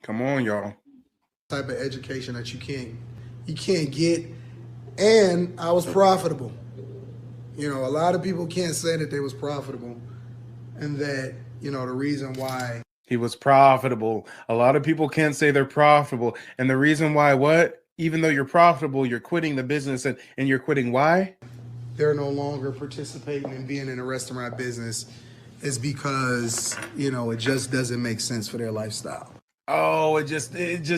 Come on, y'all. Type of education that you can't get. And I was profitable. A lot of people can't say that they was profitable, and that, the reason why. He was profitable. A lot of people can't say they're profitable. And the reason why what? Even though you're profitable, you're quitting the business, and you're quitting why? They're no longer participating in being in a restaurant business is because, it just doesn't make sense for their lifestyle. Oh, it just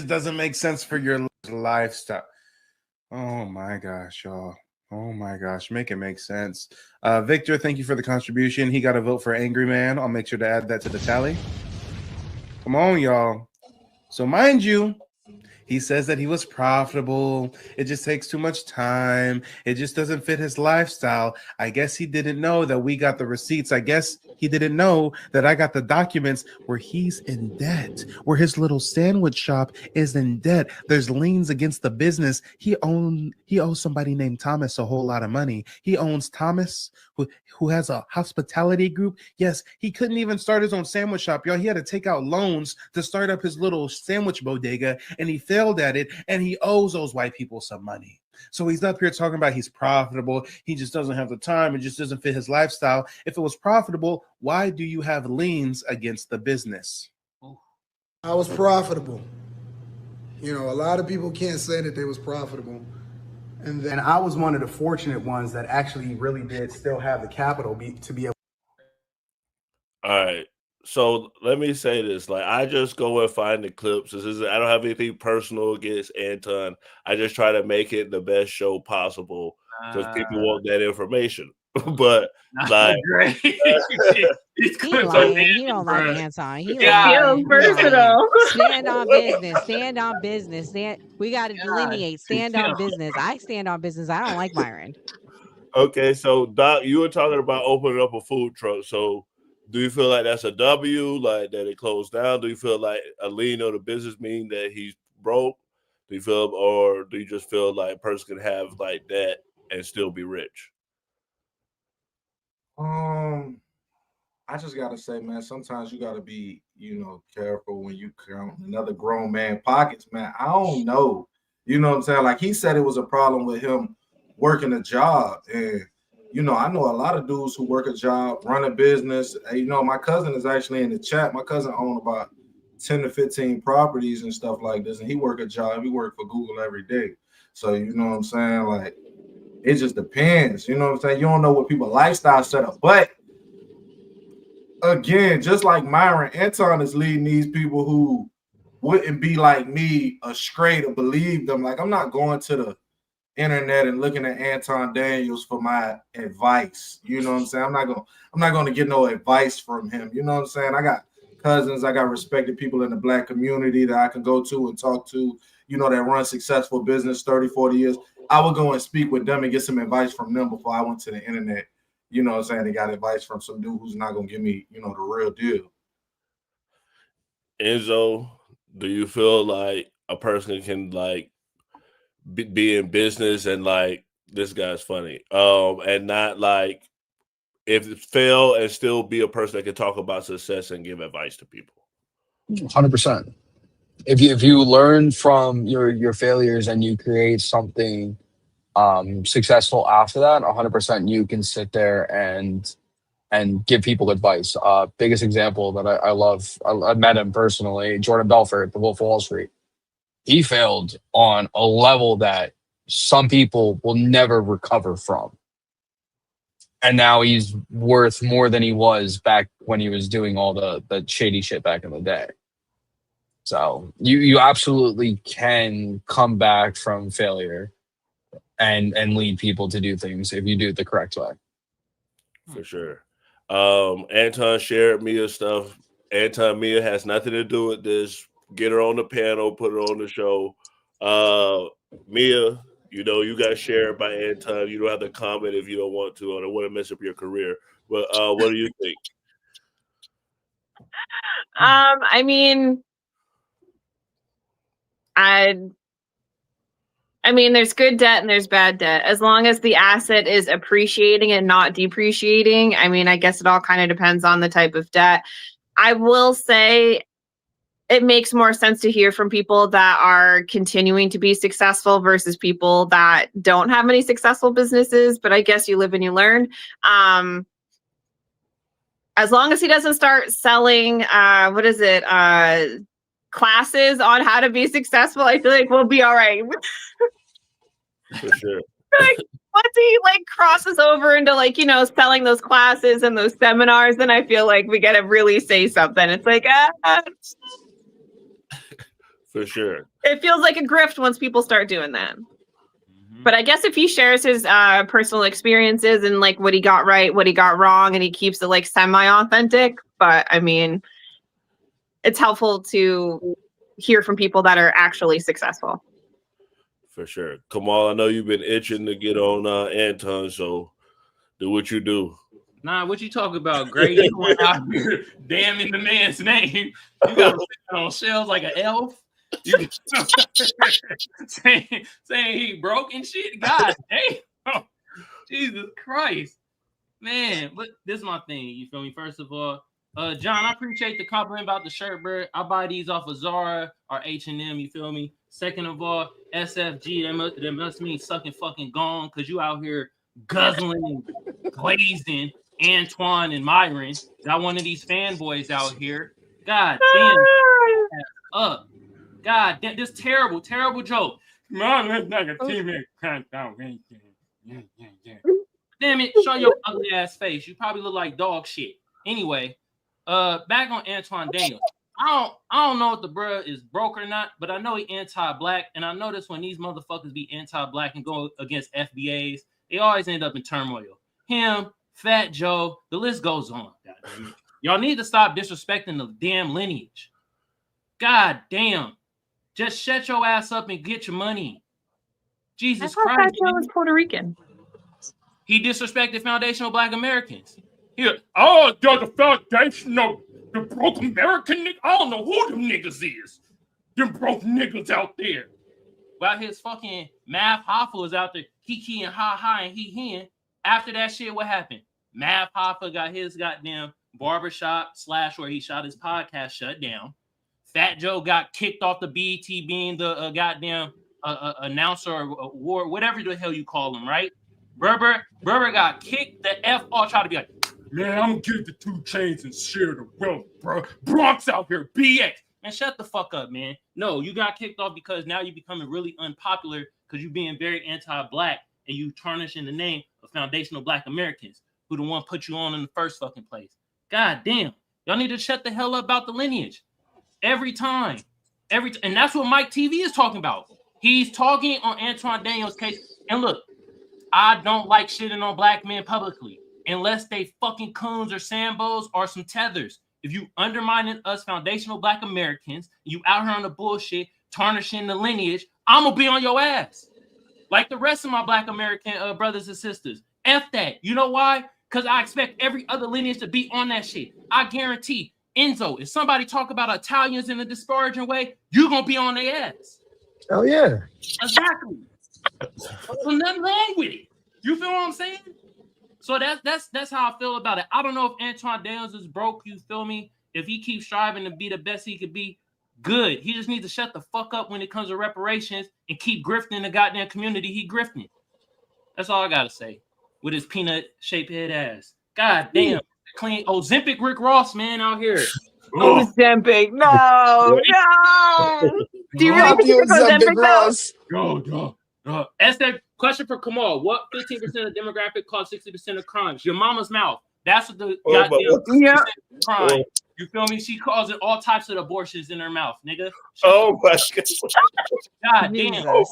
doesn't make sense for your lifestyle. Oh my gosh, y'all. Oh my gosh, make it make sense. Victor, thank you for the contribution. He got a vote for Angry Man. I'll make sure to add that to the tally. Come on, y'all. So mind you, he says that he was profitable. It just takes too much time. It just doesn't fit his lifestyle. I guess he didn't know that we got the receipts. I guess He didn't know that I got the documents where he's in debt, where his little sandwich shop is in debt. There's liens against the business. He owes somebody named Thomas a whole lot of money. He owns Thomas, who has a hospitality group. Yes, he couldn't even start his own sandwich shop, y'all. He had to take out loans to start up his little sandwich bodega, and he failed at it, and he owes those white people some money. So he's up here talking about he's profitable. He just doesn't have the time. It just doesn't fit his lifestyle. If it was profitable, why do you have liens against the business? I was profitable. You know, a lot of people can't say that they was profitable. And then I was one of the fortunate ones that actually really did still have the capital to be able. All right. So let me say this. Like, I just go and find the clips. I don't have anything personal against Anton. I just try to make it the best show possible because people want that information. But like, He lying. He don't like Anton. He It feels personal. Stand on business. Stand on business. We got to delineate. Stand on business. I stand on business. I don't like Myron. Okay, so Doc, you were talking about opening up a food truck. So do you feel like that's a W, like that it closed down? Do you feel like a lien on the business mean that he's broke? Do you feel, or do you just feel like a person can have like that and still be rich? I just gotta say, man, sometimes you gotta be, careful when you count another grown man pockets, man. I don't know. You know what I'm saying? Like he said it was a problem with him working a job. And I know a lot of dudes who work a job, run a business. My cousin is actually in the chat. My cousin owned about 10 to 15 properties and stuff like this. And he work a job. He work for Google every day. So you know what I'm saying? Like it just depends. You know what I'm saying? You don't know what people's lifestyle set up. But again, just like Myron, Anton is leading these people who wouldn't be like me astray to believe them. Like I'm not going to the internet and looking at Anton Daniels for my advice. You know what I'm saying? I'm not going to get no advice from him. You know what I'm saying? I got cousins, I got respected people in the Black community that I can go to and talk to, that run successful business 30, 40 years. I would go and speak with them and get some advice from them before I went to the internet. You know what I'm saying? They got advice from some dude who's not going to give me, the real deal. Enzo, do you feel like a person can like be in business and like this guy's funny, and not like if it fail and still be a person that can talk about success and give advice to people? 100%. If you learn from your failures and you create something successful after that, 100% you can sit there and give people advice. Biggest example that I love, I met him personally, Jordan Belfort, the Wolf of Wall Street. He failed on a level that some people will never recover from. And now he's worth more than he was back when he was doing all the shady shit back in the day. So you absolutely can come back from failure and lead people to do things if you do it the correct way. For sure. Anton shared Mia's stuff. Anton, Mia has nothing to do with this. Get her on the panel, put her on the show. Mia, you got shared by Anton. You don't have to comment if you don't want to. I don't want to mess up your career. But what do you think? I mean, there's good debt and there's bad debt. As long as the asset is appreciating and not depreciating, I guess it all kind of depends on the type of debt. I will say it makes more sense to hear from people that are continuing to be successful versus people that don't have any successful businesses. But I guess you live and you learn. As long as he doesn't start selling, classes on how to be successful, I feel like we'll be all right. For sure. Once he crosses over into selling those classes and those seminars, then I feel like we got to really say something. It's like, for sure. It feels like a grift once people start doing that. Mm-hmm. But I guess if he shares his personal experiences and what he got right, what he got wrong, and he keeps it semi-authentic, but it's helpful to hear from people that are actually successful. For sure. Kamal, I know you've been itching to get on Anton, so do what you do. Nah, what you talking about, Gray? You going out here damning the man's name. You got to sit on shelves like an elf. You saying he broke and shit. God damn. Jesus Christ. Man, but this is my thing. You feel me? First of all, John, I appreciate the compliment about the shirt, bro. I buy these off of Zara or H&M. You feel me? Second of all, SFG. That must mean sucking fucking gone because you out here guzzling and glazing Antoine and Myron. Got one of these fanboys out here. God damn. Up. God damn. This terrible, terrible joke. Mom, that's like a teammate. Damn it, show your ugly ass face. You probably look like dog shit. Anyway, back on Anton Daniels. I don't know if the bruh is broke or not, but I know he anti-black, and I notice when these motherfuckers be anti-black and go against FBAs, they always end up in turmoil. Him, Fat Joe, the list goes on. Y'all need to stop disrespecting the damn lineage. God damn. Just shut your ass up and get your money. Jesus Christ. Fat Joe was Puerto Rican. He disrespected foundational Black Americans. The foundational, the broke American nigga. I don't know who them niggas is. Them broke niggas out there. While his fucking Math Hoffa was out there, he and ha and he. After that shit, what happened? Math Hoffa got his goddamn barbershop / where he shot his podcast shut down. Fat Joe got kicked off the BET being the goddamn announcer or award, whatever the hell you call him, right? Berber got kicked the F off, trying to be like, man, I'm gonna get the 2 chains and share the wealth, bro. Bronx out here, BX. Man, shut the fuck up, man. No, you got kicked off because now you're becoming really unpopular because you're being very anti-black and you tarnishing the name of foundational Black Americans who the one put you on in the first fucking place. God damn. Y'all need to shut the hell up about the lineage. Every time. And that's what Mike TV is talking about. He's talking on Anton Daniels' case. And look, I don't like shitting on black men publicly unless they fucking coons or sambos or some tethers. If you undermining us foundational Black Americans, you out here on the bullshit, tarnishing the lineage, I'm gonna be on your ass. Like the rest of my Black American brothers and sisters. F that. You know why? Because I expect every other lineage to be on that shit. I guarantee, Enzo, if somebody talk about Italians in a disparaging way, you're gonna be on their ass. Oh yeah. Exactly. There's nothing wrong with it. You feel what I'm saying? So that's how I feel about it. I don't know if Anton Daniels is broke, you feel me? If he keeps striving to be the best he could be, good. He just needs to shut the fuck up when it comes to reparations and keep grifting the goddamn community he grifting. That's all I gotta say. With his peanut-shaped head ass. God damn. Clean Ozempic Rick Ross, man, out here. Ozempic. No. Do you really think it's Ozempic though? Ask that question for Kamal. What 15% of the demographic caused 60% of crimes? Your mama's mouth. That's what the goddamn crime. You feel me? She causing all types of abortions in her mouth, nigga. Oh my God. God damn.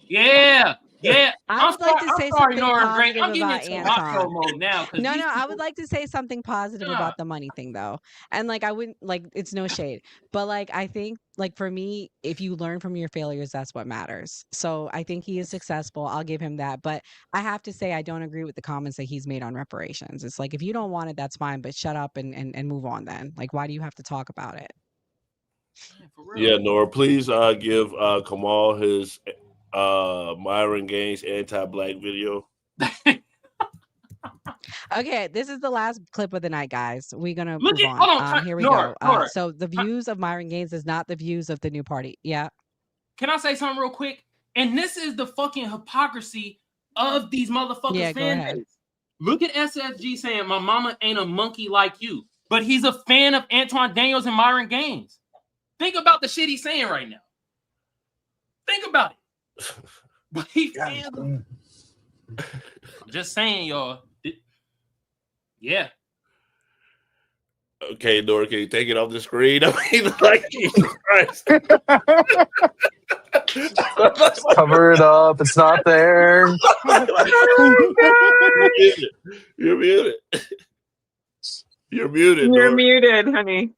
Yeah. Yeah, I would like to say something positive I'm getting about into Anton. macho mode now. No, I would like to say something positive about the money thing, though. And like, I wouldn't like it's no shade, but like, I think like for me, if you learn from your failures, that's what matters. So I think he is successful. I'll give him that. But I have to say, I don't agree with the comments that he's made on reparations. It's like, if you don't want it, that's fine, but shut up and move on then. Like, why do you have to talk about it? Yeah, Nora, please give Kamal his Myron Gaines anti-black video. Okay, this is the last clip of the night, guys. We're gonna Look move at- on. hold on, Here we Nora, go. Nora. So the views of Myron Gaines is not the views of the new party. Yeah. Can I say something real quick? And this is the fucking hypocrisy of these motherfuckers Yeah, go fan ahead. base. Look at SFG saying, my mama ain't a monkey like you. But he's a fan of Anton Daniels and Myron Gaines. Think about the shit he's saying right now. Think about it. But he fans them. I'm just saying, y'all. Yeah. Okay, Nora, can you take it off the screen? I mean, like, Jesus Christ. Cover it up. It's not there. You're muted. You're muted. You're Nora. muted, honey.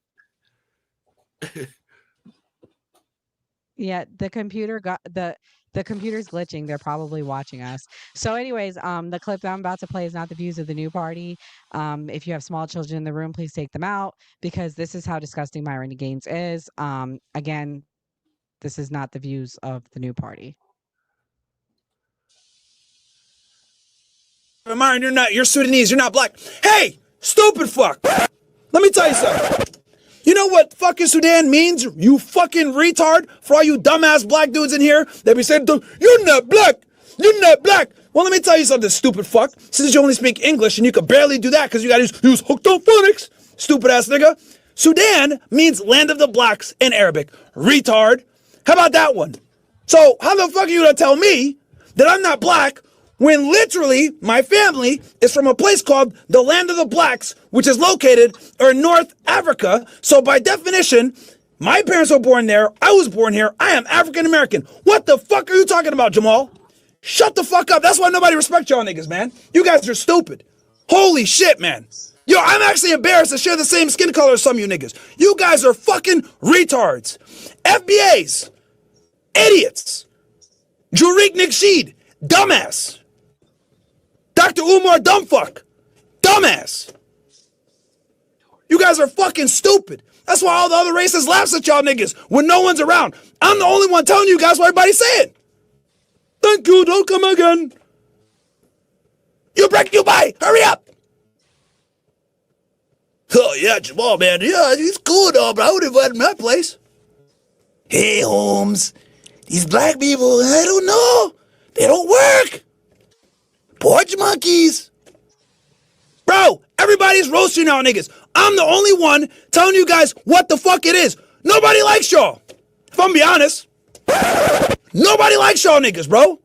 Yeah, the computer got the The computer's glitching. They're probably watching us. So, anyways, the clip that I'm about to play is not the views of the new party. If you have small children in the room, please take them out because this is how disgusting Myron Gaines is. Again, this is not the views of the new party. Myron, you're Sudanese, you're not black. Hey, stupid fuck. Let me tell you something. You know what fucking Sudan means, you fucking retard? For all you dumbass black dudes in here, they be saying, you're not black, you're not black. Well, let me tell you something, stupid fuck. Since you only speak English and you can barely do that because you gotta use hooked on phonics, stupid ass nigga. Sudan means land of the blacks in Arabic. Retard. How about that one? So how the fuck are you gonna tell me that I'm not black when literally my family is from a place called the Land of the Blacks, which is located in North Africa. So by definition, my parents were born there. I was born here. I am African American. What the fuck are you talking about, Jamal? Shut the fuck up. That's why nobody respects y'all niggas, man. You guys are stupid. Holy shit, man. Yo, I'm actually embarrassed to share the same skin color as some of you niggas. You guys are fucking retards. FBAs. Idiots. Jurik Niksheed. Dumbass. Dr. Umar Dumbfuck. Dumbass. You guys are fucking stupid. That's why all the other races laughs at y'all niggas when no one's around. I'm the only one telling you guys what everybody's saying. Thank you, don't come again. You break you by, hurry up. Oh yeah, Jamal, man, yeah, he's cool though, but I would have went in my place. Hey, Holmes, these black people, I don't know. They don't work. Porch monkeys. Bro, everybody's roasting y'all niggas. I'm the only one telling you guys what the fuck it is. Nobody likes y'all. If I'm be honest. Nobody likes y'all niggas, bro.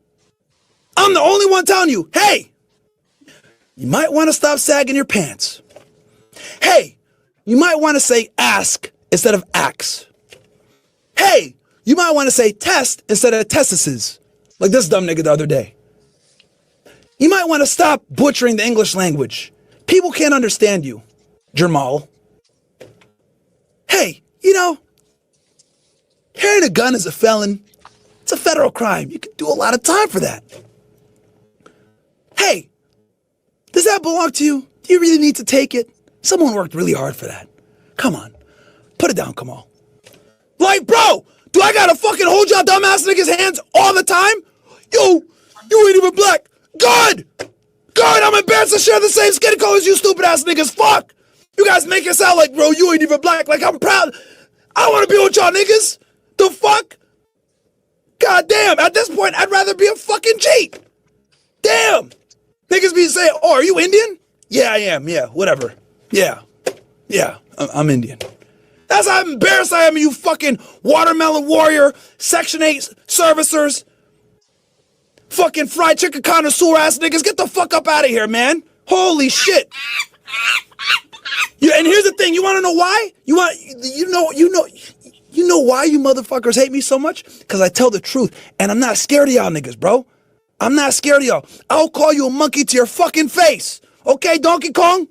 I'm the only one telling you, hey, you might want to stop sagging your pants. Hey, you might want to say ask instead of ax. Hey, you might want to say test instead of testises. Like this dumb nigga the other day. You might want to stop butchering the English language. People can't understand you, Jamal. Hey, you know, carrying a gun is a felon. It's a federal crime. You can do a lot of time for that. Hey, does that belong to you? Do you really need to take it? Someone worked really hard for that. Come on, put it down, Kamal. Like, bro, do I gotta fucking hold y'all dumbass niggas' hands all the time? Yo, you ain't even black. Good! Good, I'm embarrassed to share the same skin color as you stupid ass niggas. Fuck! You guys make it sound like, bro, you ain't even black. Like, I'm proud. I wanna be with y'all niggas. The fuck? God damn, at this point, I'd rather be a fucking cheat. Damn! Niggas be saying, oh, are you Indian? Yeah, I am. Yeah, whatever. Yeah, I'm Indian. That's how embarrassed I am of you fucking watermelon warrior, Section 8 servicers, fucking fried chicken connoisseur ass niggas. Get the fuck up out of here, man. Holy shit. And here's the thing, you wanna know why? You know why you motherfuckers hate me so much? Because I tell the truth, and I'm not scared of y'all niggas, bro. I'm not scared of y'all. I'll call you a monkey to your fucking face. Okay, Donkey Kong?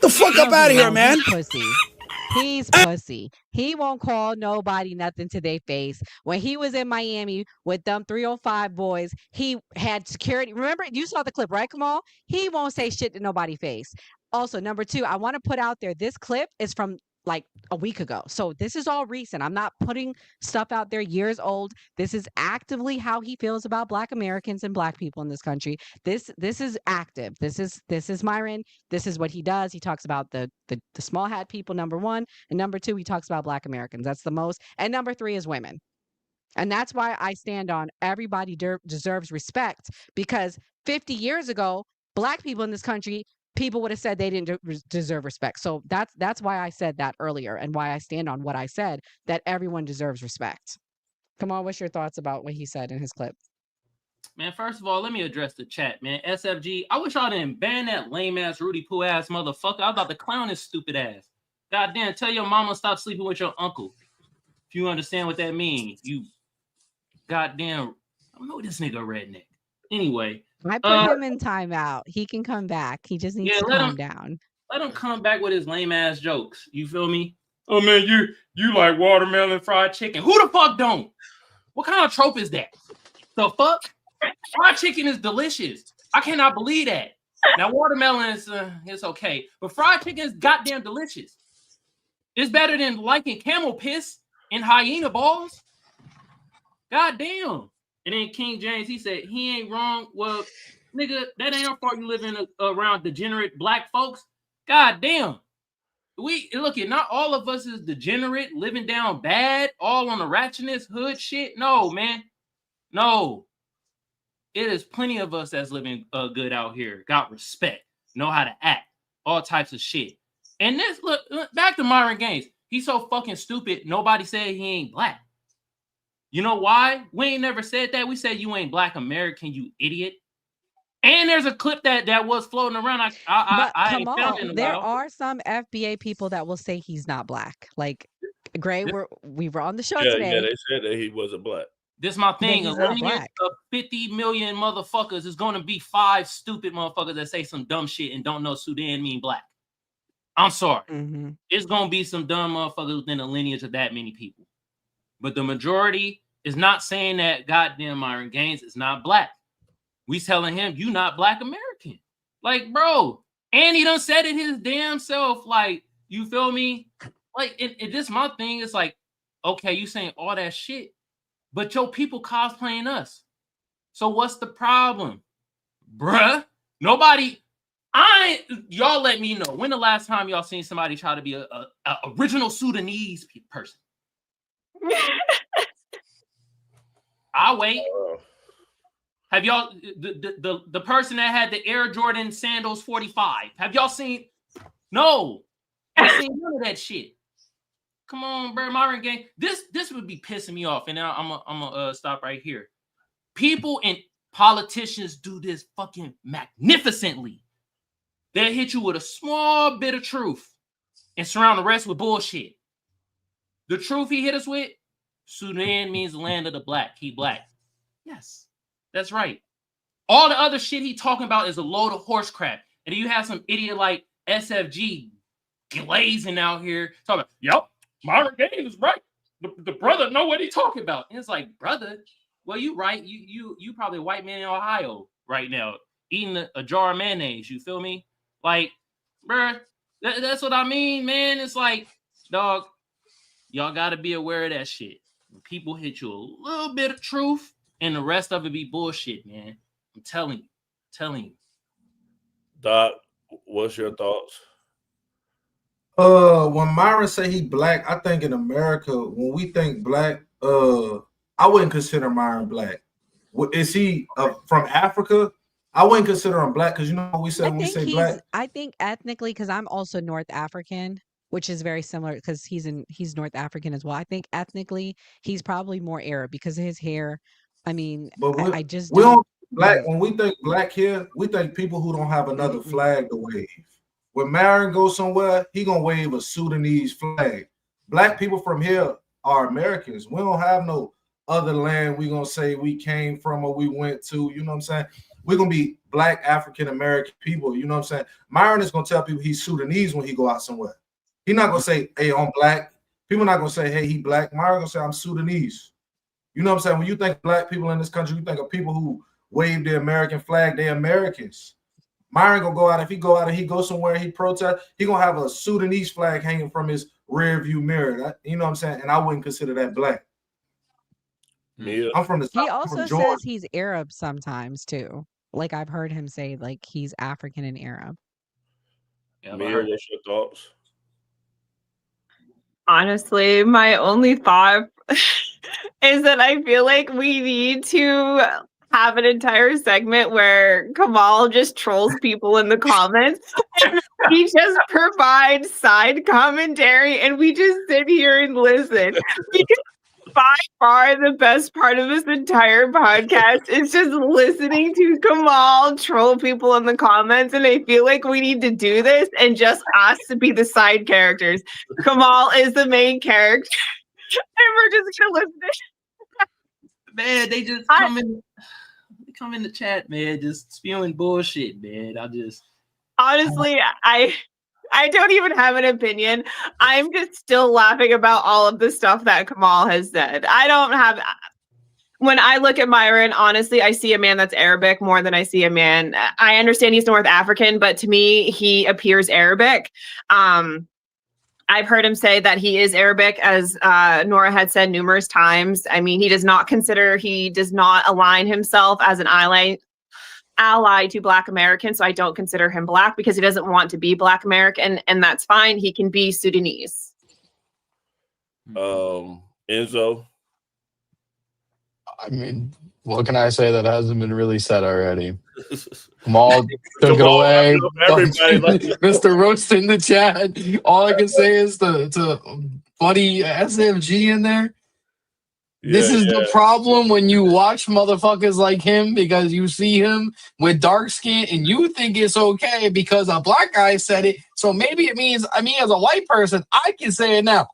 The fuck up out of here, man. He's pussy. He won't call nobody nothing to their face. When he was in Miami with them 305 boys, he had security. Remember, you saw the clip, right, Kamal? He won't say shit to nobody's face. Also, number two, I want to put out there, this clip is from like a week ago. So this is all recent. I'm not putting stuff out there years old. This is actively how he feels about Black Americans and Black people in this country. This is active. This is Myron. This is what he does. He talks about the small hat people, number one, and number two, he talks about Black Americans. That's the most. And number three is women. And that's why I stand on everybody deserves respect, because 50 years ago, Black people in this country, people would have said they didn't deserve respect. So that's why I said that earlier, and why I stand on what I said, that everyone deserves respect. Come on, what's your thoughts about what he said in his clip? Man, first of all, let me address the chat, man. SFG, I wish y'all didn't ban that lame-ass Rudy Poo-ass motherfucker. I was about to clown his stupid ass. Goddamn, tell your mama stop sleeping with your uncle. If you understand what that means. You goddamn, I don't know this nigga redneck. Anyway. I put him in timeout. He can come back. He just needs to calm down. Let him come back with his lame-ass jokes. You feel me? Oh, man, you like watermelon fried chicken. Who the fuck don't? What kind of trope is that? The fuck? Fried chicken is delicious. I cannot believe that. Now watermelon is it's okay, but fried chicken is goddamn delicious. It's better than liking camel piss and hyena balls. Goddamn. And then King James, he said he ain't wrong. Well, nigga, that ain't our fault. You living around degenerate black folks. Goddamn. We look at not all of us is degenerate, living down bad, all on the ratchetness hood shit. No, man. No. It is plenty of us that's living good out here. Got respect, know how to act, all types of shit. And this look back to Myron Gaines. He's so fucking stupid. Nobody said he ain't black. You know why? We ain't never said that. We said you ain't black American, you idiot. And there's a clip that was floating around. I ain't found it in a there while. are some FBA people that will say he's not black. Like Gray, we were on the show Yeah, today. yeah, they said that he wasn't black. This my thing. he's A not lineage black. of 50 million motherfuckers is going to be 5 stupid motherfuckers that say some dumb shit and don't know Sudan mean black. I'm sorry. It's going to be some dumb motherfuckers within a lineage of that many people. But the majority is not saying that goddamn Myron Gaines is not black. We telling him, you not black American. Like, bro. And he done said it his damn self. Like, you feel me? Like, and this my thing. It's like, okay, you saying all that shit, but your people cosplaying us. So what's the problem? Bruh. Nobody, y'all let me know. When the last time y'all seen somebody try to be a original Sudanese person? I'll wait. Have y'all the person that had the Air Jordan Sandals 45? Have y'all seen? No, I seen none of that shit. Come on, bro, Myron Gaines. This would be pissing me off, and now I'm gonna stop right here. People and politicians do this fucking magnificently. They hit you with a small bit of truth and surround the rest with bullshit. The truth he hit us with: Sudan means the land of the black. He black. Yes. That's right. All the other shit he talking about is a load of horse crap. And then you have some idiot like SFG glazing out here talking about, yep, Myron Gaines is right. The brother know what he talking about. And it's like, brother, well, you right. You probably a white man in Ohio right now eating a jar of mayonnaise. You feel me? Like, bruh, that's what I mean, man. It's like, dog, y'all got to be aware of that shit. When people hit you a little bit of truth, and the rest of it be bullshit, man. I'm telling you. Doc, what's your thoughts? When Myron say he black, I think in America, when we think black, I wouldn't consider Myron black. Is he from Africa? I wouldn't consider him black because you know what we say when we say black. I think ethnically, because I'm also North African, which is very similar because he's North African as well. I think ethnically he's probably more Arab because of his hair. I mean, but I just we don't black. When we think black here, we think people who don't have another flag to wave. When Myron goes somewhere, he gonna wave a Sudanese flag. Black people from here are Americans. We don't have no other land we gonna say we came from or we went to. You know what I'm saying? We're gonna be black African American people. You know what I'm saying? Myron is gonna tell people he's Sudanese when he go out somewhere. He's not gonna say, "Hey, I'm black." People not gonna say, "Hey, he black." Myron gonna say, "I'm Sudanese." You know what I'm saying? When you think black people in this country, you think of people who wave the American flag. They're Americans. Myron gonna go out. If he go out and he goes somewhere, he protest. He gonna have a Sudanese flag hanging from his rear view mirror. You know what I'm saying? And I wouldn't consider that black. I'm from the South. He also says he's Arab sometimes too. Like I've heard him say like he's African and Arab. Yeah, Mia, what's your thoughts? Honestly, my only thought is that I feel like we need to have an entire segment where Kamal just trolls people in the comments and he just provides side commentary and we just sit here and listen. Because by far the best part of this entire podcast is just listening to Kamal troll people in the comments, and I feel like we need to do this and just us to be the side characters. Kamal is the main character and we're just gonna listen to man, they just come in the chat, man, just spewing bullshit, man. Honestly, I don't even have an opinion. I'm just still laughing about all of the stuff that Kamal has said. when I look at Myron, honestly, I see a man that's Arabic more than I see a man. I understand he's North African, but to me, he appears Arabic. I've heard him say that he is Arabic, as Nora had said numerous times. I mean, he does not align himself as an ally to Black Americans. So I don't consider him Black because he doesn't want to be Black American, and that's fine. He can be Sudanese. Enzo. I mean, what can I say that hasn't been really said already? Kamal took it away. Mr. Roast in the chat. All I can say is to buddy SMG in there. This is the problem when you watch motherfuckers like him, because you see him with dark skin and you think it's okay because a black guy said it. So maybe it means, as a white person, I can say it now.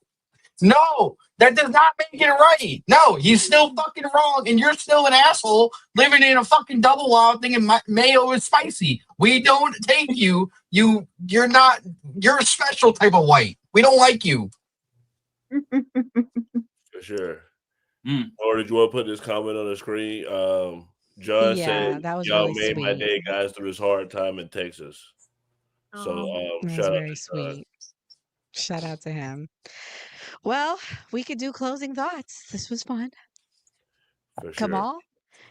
No, that does not make it right. No, he's still fucking wrong, and you're still an asshole living in a fucking double wild thinking mayo is spicy. We don't take you. You're a special type of white. We don't like you. For sure. Or did you want to put this comment on the screen? John said, that was y'all really made my sweet. day, guys, through this hard time in Texas. So That shout was out very to sweet. Shout out to him. Well, we could do closing thoughts. This was fun. For sure. Kamal,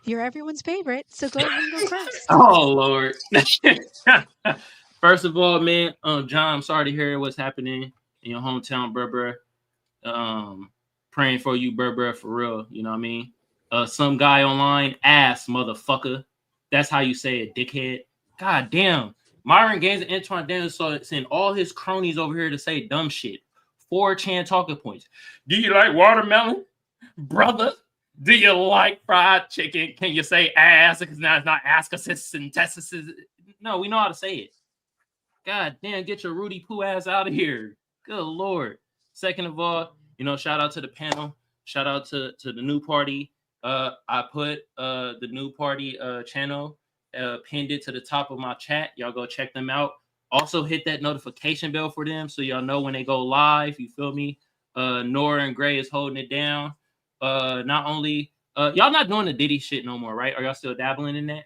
you're everyone's favorite, so go ahead and go first. Oh Lord. First of all, man, John, I'm sorry to hear what's happening in your hometown, bruh. Praying for you, bruh, for real. You know what I mean? Some guy online, ass motherfucker. That's how you say it, dickhead. God damn. Myron Gaines and Anton Daniels send all his cronies over here to say dumb shit. 4chan talking points. Do you like watermelon? Brother, do you like fried chicken? Can you say ass? Because now it's not ascasis and testis. No, we know how to say it. God damn, get your Rudy Poo ass out of here. Good Lord. Second of all, shout out to the panel. Shout out to the new party. I put the new party channel, pinned it to the top of my chat. Y'all go check them out. Also hit that notification bell for them so y'all know when they go live. You feel me? Nora and Gray is holding it down. Not only y'all not doing the Diddy shit no more, right? Are y'all still dabbling in that?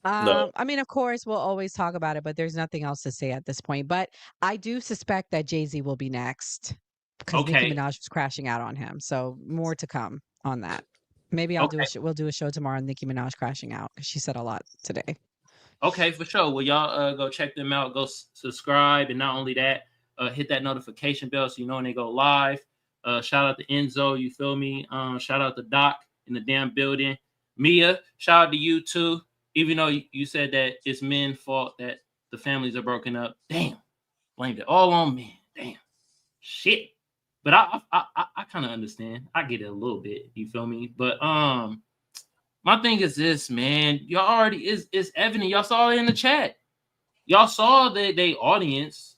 No. I mean, of course, we'll always talk about it, but there's nothing else to say at this point. But I do suspect that Jay-Z will be next because Nicki Minaj was crashing out on him. So more to come on that. Maybe we'll do a show tomorrow on Nicki Minaj crashing out because she said a lot today. Okay, for sure. Well, y'all go check them out. Go subscribe, and not only that, hit that notification bell so you know when they go live. Shout out to Enzo, you feel me? Shout out to Doc in the damn building. Mia, shout out to you too. Even though you said that it's men's fault that the families are broken up. Damn, blamed it all on men. Damn, shit. But I kind of understand. I get it a little bit. You feel me? But my thing is this, man. Y'all already it's evident. Y'all saw it in the chat. Y'all saw they audience,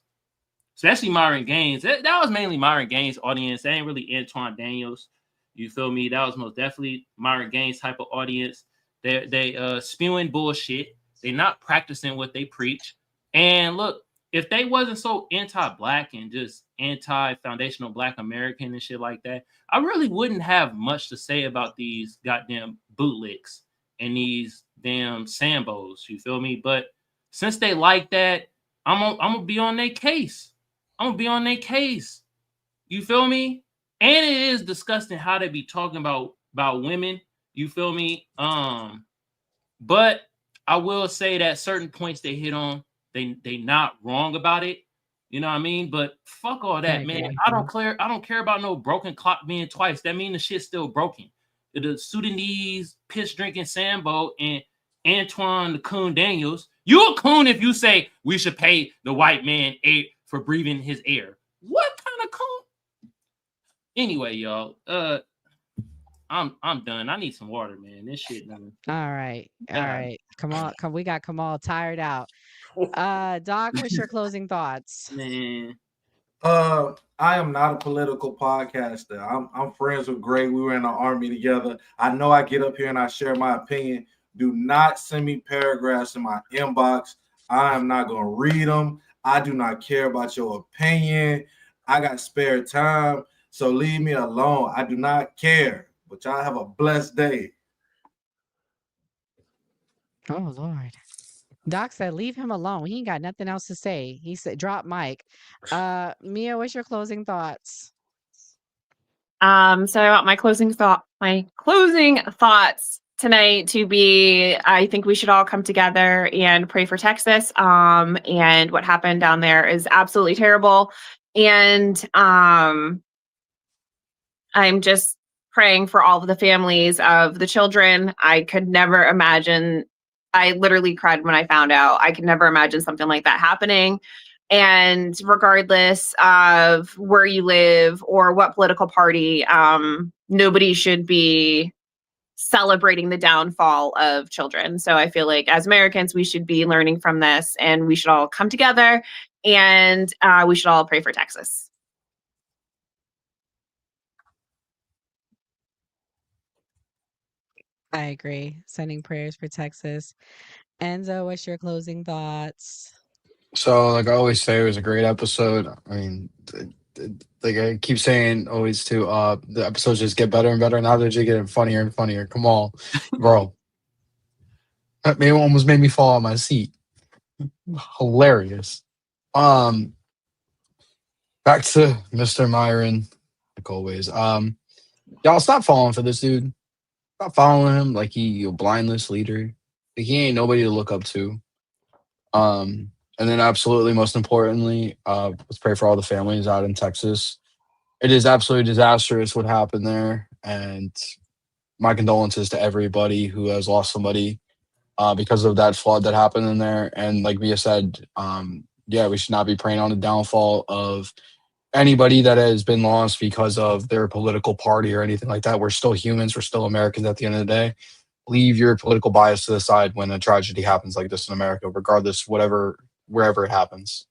especially Myron Gaines. That was mainly Myron Gaines' audience. That ain't really Anton Daniels. You feel me? That was most definitely Myron Gaines type of audience. They spewing bullshit. They're not practicing what they preach. And look, if they wasn't so anti-black and just anti-foundational Black American and shit like that, I really wouldn't have much to say about these goddamn bootlicks and these damn Sambos. You feel me? But since they like that, I'm gonna be on their case. I'm gonna be on their case. You feel me? And it is disgusting how they be talking about women. You feel me? But I will say that certain points they hit on, they not wrong about it. You know what I mean? But fuck all that, man. I don't care about no broken clock being twice. That means the shit's still broken. The Sudanese piss drinking Sambo and Antoine the Coon Daniels. You a coon if you say we should pay the white man for breathing his air. What kind of coon? Anyway, y'all. I'm done. I need some water, man. This shit done. All right. Kamal, we got Kamal tired out. Doc, what's your closing thoughts? Man. I am not a political podcaster. I'm friends with Gray. We were in the army together. I know I get up here and I share my opinion. Do not send me paragraphs in my inbox. I am not going to read them. I do not care about your opinion. I got spare time, so leave me alone. I do not care. But y'all have a blessed day. Oh Lord. Doc said, leave him alone. He ain't got nothing else to say. He said, drop mic. Mia, what's your closing thoughts? So I want my closing thoughts tonight to be, I think we should all come together and pray for Texas. And what happened down there is absolutely terrible. And I'm just praying for all of the families of the children. I could never imagine. I literally cried when I found out. I could never imagine something like that happening. And regardless of where you live or what political party, nobody should be celebrating the downfall of children. So I feel like as Americans, we should be learning from this, and we should all come together, and we should all pray for Texas. I agree. Sending prayers for Texas. Enzo, what's your closing thoughts? So, like I always say, it was a great episode. I mean, like I keep saying always to the episodes just get better and better. Now they're just getting funnier and funnier. Kamal, bro, that almost made me fall on my seat. Hilarious. Back to Mr. Myron, like always. Y'all stop falling for this dude. Stop following him like he a blindless leader. Like he ain't nobody to look up to. And then absolutely most importantly, let's pray for all the families out in Texas. It is absolutely disastrous what happened there. And my condolences to everybody who has lost somebody because of that flood that happened in there. And like Mia said, we should not be preying on the downfall of anybody that has been lost because of their political party or anything like that. We're still humans. We're still Americans at the end of the day. Leave your political bias to the side when a tragedy happens like this in America, regardless, wherever it happens.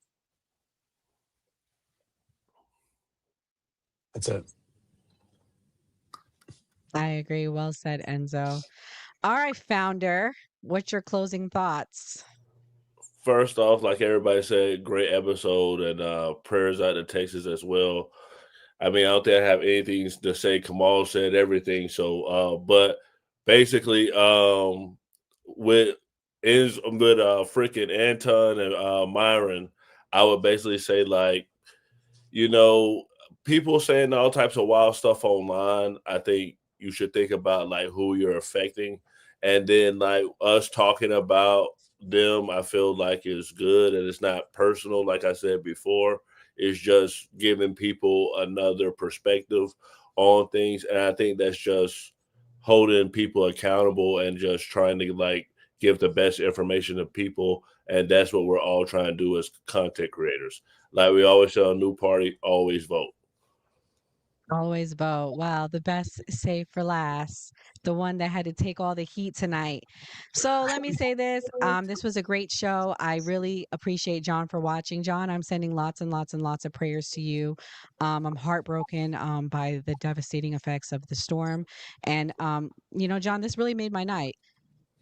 That's it. I agree. Well said, Enzo. All right, founder, what's your closing thoughts? First off, like everybody said, great episode, and prayers out to Texas as well. I mean, I don't think I have anything to say. Kamal said everything. So, but basically, with freaking Anton and Myron, I would basically say, like, people saying all types of wild stuff online. I think you should think about like who you're affecting, and then like us talking about them, I feel like is good, and it's not personal. Like I said before, it's just giving people another perspective on things, and I think that's just holding people accountable and just trying to like give the best information to people, and that's what we're all trying to do as content creators. Like we always say on New Party, always vote. Always vote. Wow, the best saved for last. The one that had to take all the heat tonight. So let me say this. This was a great show. I really appreciate John for watching. John, I'm sending lots and lots and lots of prayers to you. I'm heartbroken by the devastating effects of the storm. And John, this really made my night.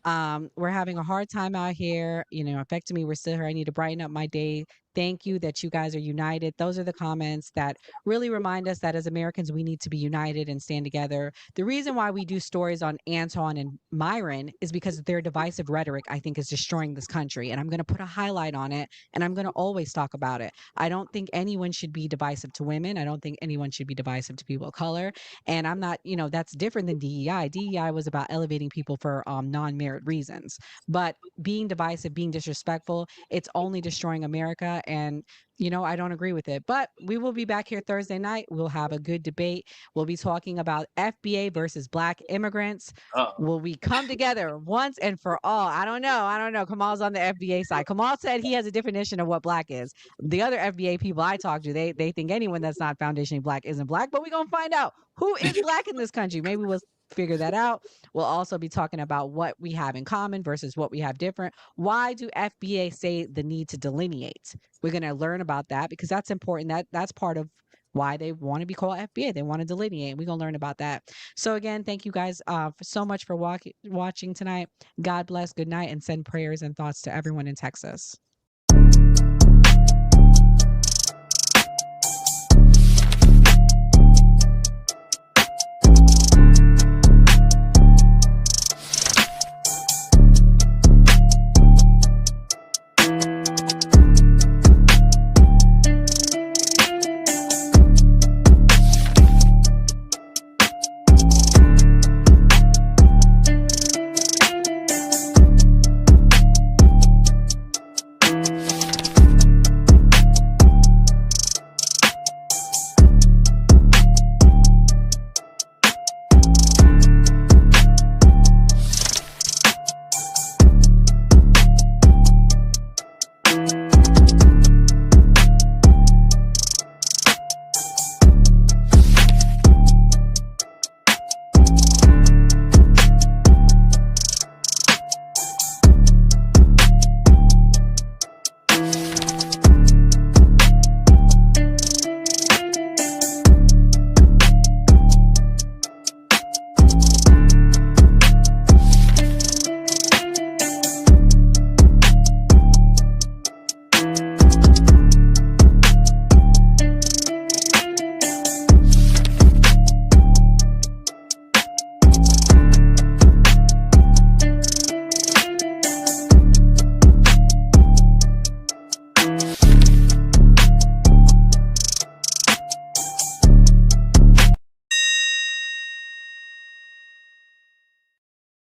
We're having a hard time out here, affecting me. We're still here. I need to brighten up my day. Thank you that you guys are united. Those are the comments that really remind us that as Americans, we need to be united and stand together. The reason why we do stories on Anton and Myron is because their divisive rhetoric, I think, is destroying this country. And I'm going to put a highlight on it, and I'm going to always talk about it. I don't think anyone should be divisive to women. I don't think anyone should be divisive to people of color. And I'm not, that's different than DEI. DEI was about elevating people for non-merit reasons. But being divisive, being disrespectful, it's only destroying America. And I don't agree with it. But we will be back here Thursday night. We'll have a good debate. We'll be talking about FBA versus Black immigrants. Will we come together once and for all? I don't know. Kamal's on the FBA side. Kamal said he has a definition of what Black is. The other FBA people I talk to, they think anyone that's not foundationally Black isn't Black. But we're going to find out who is Black in this country. Maybe we'll figure that out. We'll also be talking about what we have in common versus what we have different. Why do FBA say the need to delineate? We're going to learn about that because that's important. That's part of why they want to be called FBA. They want to delineate. We're going to learn about that. So again, thank you guys so much for watching tonight. God bless, good night, and send prayers and thoughts to everyone in Texas.